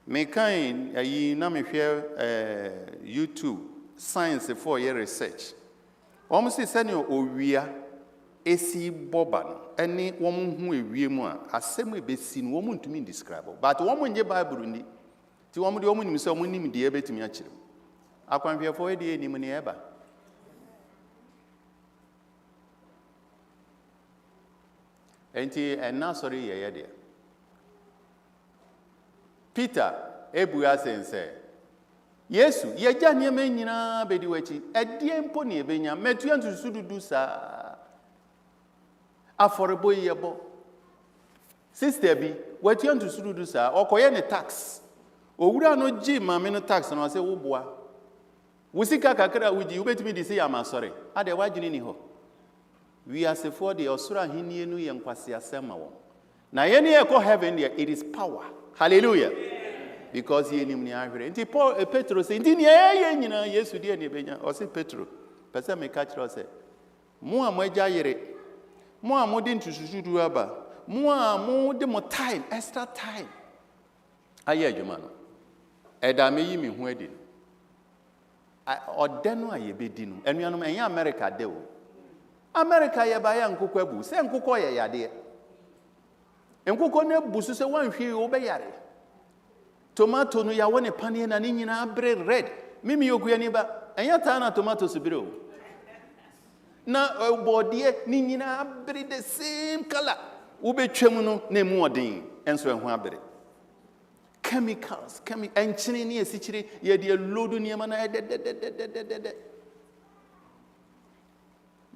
mekan ayi na mehwe YouTube science for your research almost send you owia esi boba no ene wo hu ewie mu a asem ebesi no wo ntumi describe but wo nje Bible ndi ti wo de wo nim se wo nim de ebetumi a kire akwanhwefo de enim ne eba enti enna sorry ye de Peter ebuya sense Yesu yeja nieme nyina bedi wachi edie mpo ne ebenya metua ntusududu sa aforebo yebo sister bi watua ntusududu sa okoye ne tax owura no gi mame no tax no se woboa wusika kakra wuji ubetimi di se ya masore ade wagini ni ho wi asefo de osura henie no ye nkwase asema wo na ye ne ekọ heaven there it is power hallelujah because ye nim ni ahwere nti Paul Petro say nti ne ye nyina Yesu de ne benya o se Petro pese me ka kire o se mo a mo agya yere mo a mo de ntususudu aba mo a mo de mo time extra time aye adwuma no eda me yi me hu adi ode no aye bedi no enuanom enye America de o America ye ba ya nkokọ abu se nkokọ ye yade nkokọ na busu se wanhwe wo be yare tomato no ya wone pane na ni nyina abre red mimi yogu ani ba enya ta na tomato subire o na bodie ni nyina abre the same color wo betwam no na mu odin enso ehu abre chemicals enchine ni esichire ye de lodu niema na de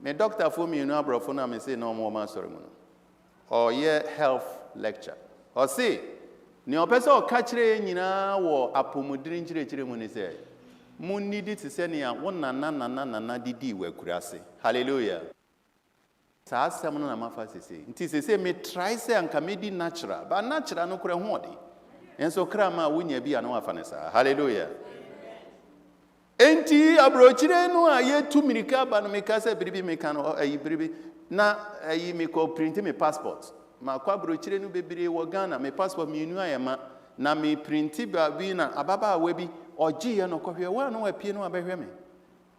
me doctor for me no abrofo na me say no mo ma sori mu no or ye health lecture or say ni opesa o ka kire nyina wo apomudiri nkire mu ni say mu nidi ti se ne a wona na didi wa kurase hallelujah sa asem no na mafa sese nti sese me try say anka me di natural but natural no kure ho odi enso kra ma wonya bi ana wafa ne sa hallelujah enti abrochire no a ye tu mirika ba no me ka say biribi me kan ayi biribi na ayi me ko print me passport ma kwa brochire no bebire wo Ghana me passport me inu ayema na me printi ba bi na ababa awa bi oji ye no kohwe wa no apie no abehwe me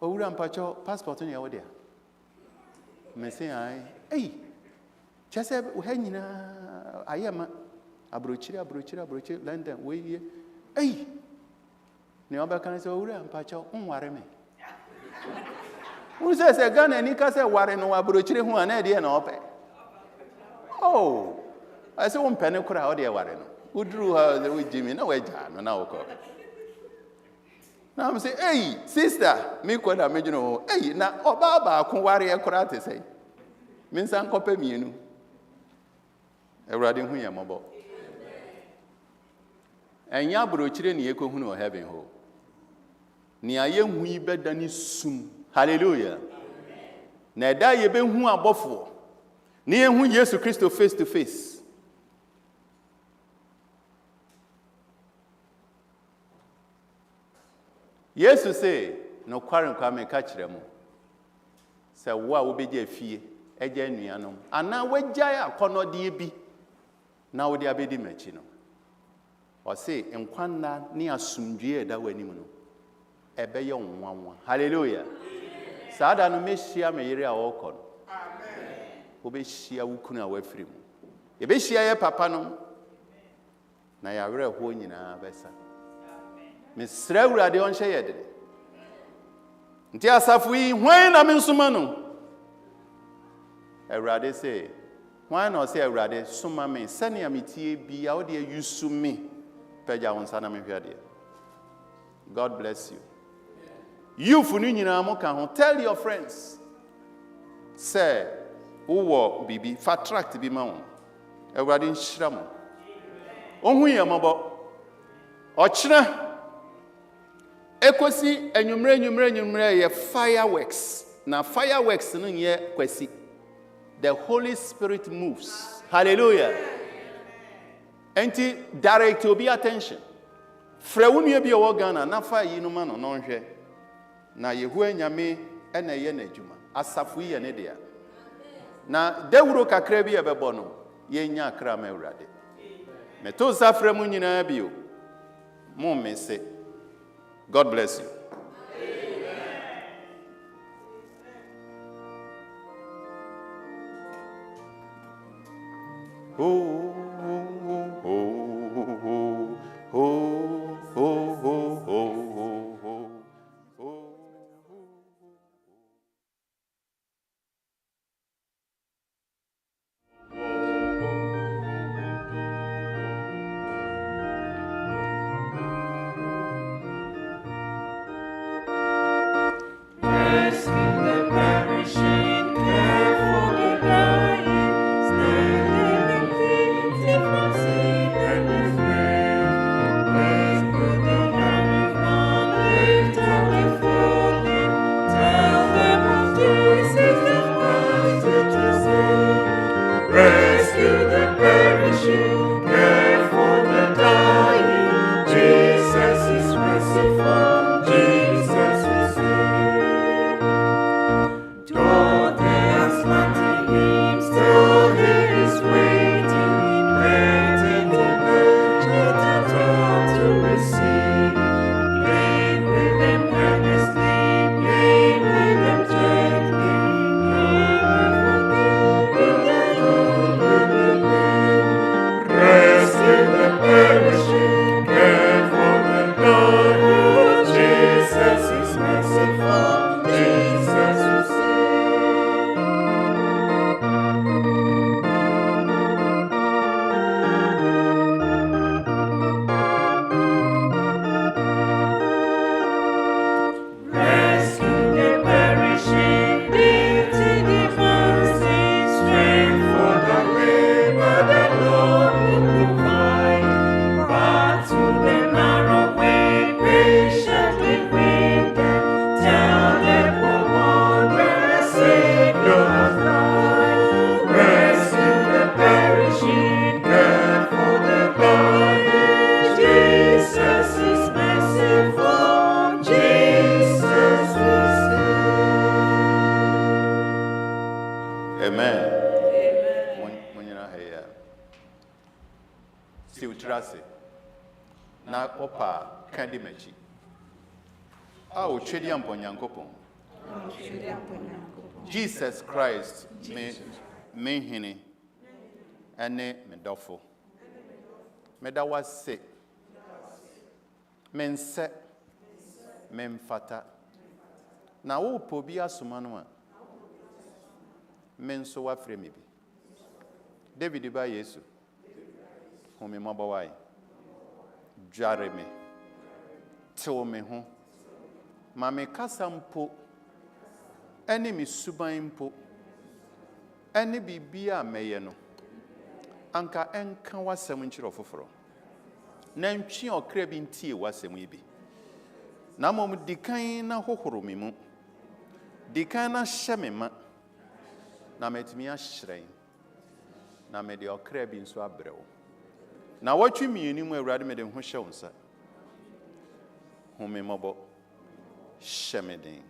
owura mpacho passport no ye wo dia me say ai chese wo nyina ayema abrochire London we ye ne obaka se owura mpacho nware me wo se Ghana ni ka se ware no abrochire hu ana de na ope oh I say one penny kura odi ware no udru ha we Jimmy na we ja no na woko na am say sister me ko da mejuno na oba ba ko ware e kura te say me nsan kopa mienu Ewurade hu yamobo enya brochire ne yekohu no heaven ho ni aye hu ibeda ni sum hallelujah na da ye be hu abofo ni ehu Yesu Kristo face to face Yesu say no kware kwa me ka kire mo se wo a wo beje afie eja nuanom ana wagya akonode bi na wo de abedi machi no o say enkwanna ni asumdue eda wanim no ebe ye nwanwa hallelujah saada no mehia me yire a wo kɔ no obehia wukunu a wafiri mu Yɛbɛhyia yɛ papa no na yɛawerɛhoɔ nyinaa bɛsa. Mesrɛ Awurade ɔnhyɛ yɛ dene. Nti asafo yi, hwan na mensoma no? Awurade sɛ, hwan na ɔsɛ Awurade soma me sɛnea metie bia wode ayusu me? Pɛgya wo nsa na mehwɛ adeɛ. God bless you. Youth no nyinaa mo ka ho. Tell your friends. Say, wowɔ bibi, fa tract bi ma wo. Awurade nhyira mo. Ɔhu yɛ mmɔbɔ. Ɔkyena ekosi enyumre yɛ fireworks. Na fireworks no nyɛ Kwasi. The Holy Spirit moves. Hallelujah. Enti direct obi attention. Frɛ wo nua bi a wɔ Ghana na fa yi no ma no no nhwɛ. Na Yehowa Nyame ɛna yɛ n'adwuma. Asafo yi yɛ ne dea. Na dawuro kakra bi ɛbɛbɔ no, yɛnya akra ma Awurade. Meto nsa frɛ mu nyinaa bio. Mo mese. God bless you. Na opa kandi mechi. Chedi amponyankopon. Jesus Christ me hini ene medofo. Medawase mense memfata. Na wo pobi asoma no a menso wafre me bi. David ba Yesu. Home mabawai. Dware me. Tew me ho. Ma me kasa mpo. Ene me suban mpo. Ene bibia meye no. Anka enka wasem nkyiro foforo. Na ntwi okra bi ntie wasem yi bi. Na mom dikan na hohoro me mu. Dikan na hye me ma. Na metimi ahyerɛn. Na me de okra bi nso abrewo. Na watwi mieni mu Awurade me de ho hyɛ wo nsa. Home mɔbɔ. Hyɛ me den.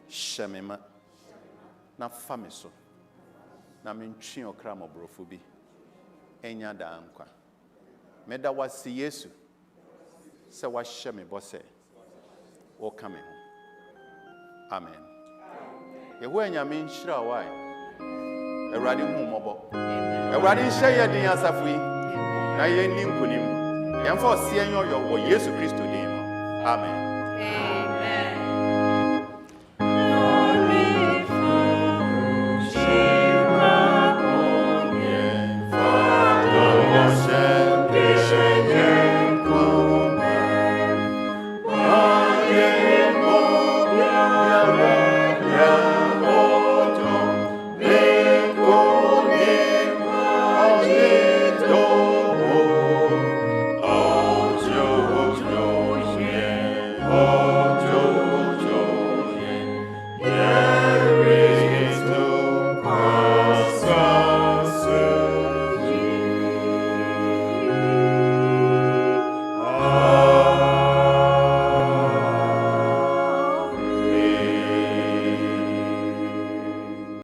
Hyɛ me ma. Na fa me so. Na me ntwi okra mɔborɔfo bi. Enya da nkwa. Meda wase Yesu. Sɛ wahyɛ me bɔ sɛ woka me ho. Amen. Yehowa Nyame nhyira wo ai. Awurade hu mɔbɔ. Amen. Awurade nhyɛ yɛ den asafo yi na yɛnni nkonim. Yɛmfa ɔseɛ nyɛ ɔyɔ wɔ Yesu Kristo din mu. Amen. Yeah.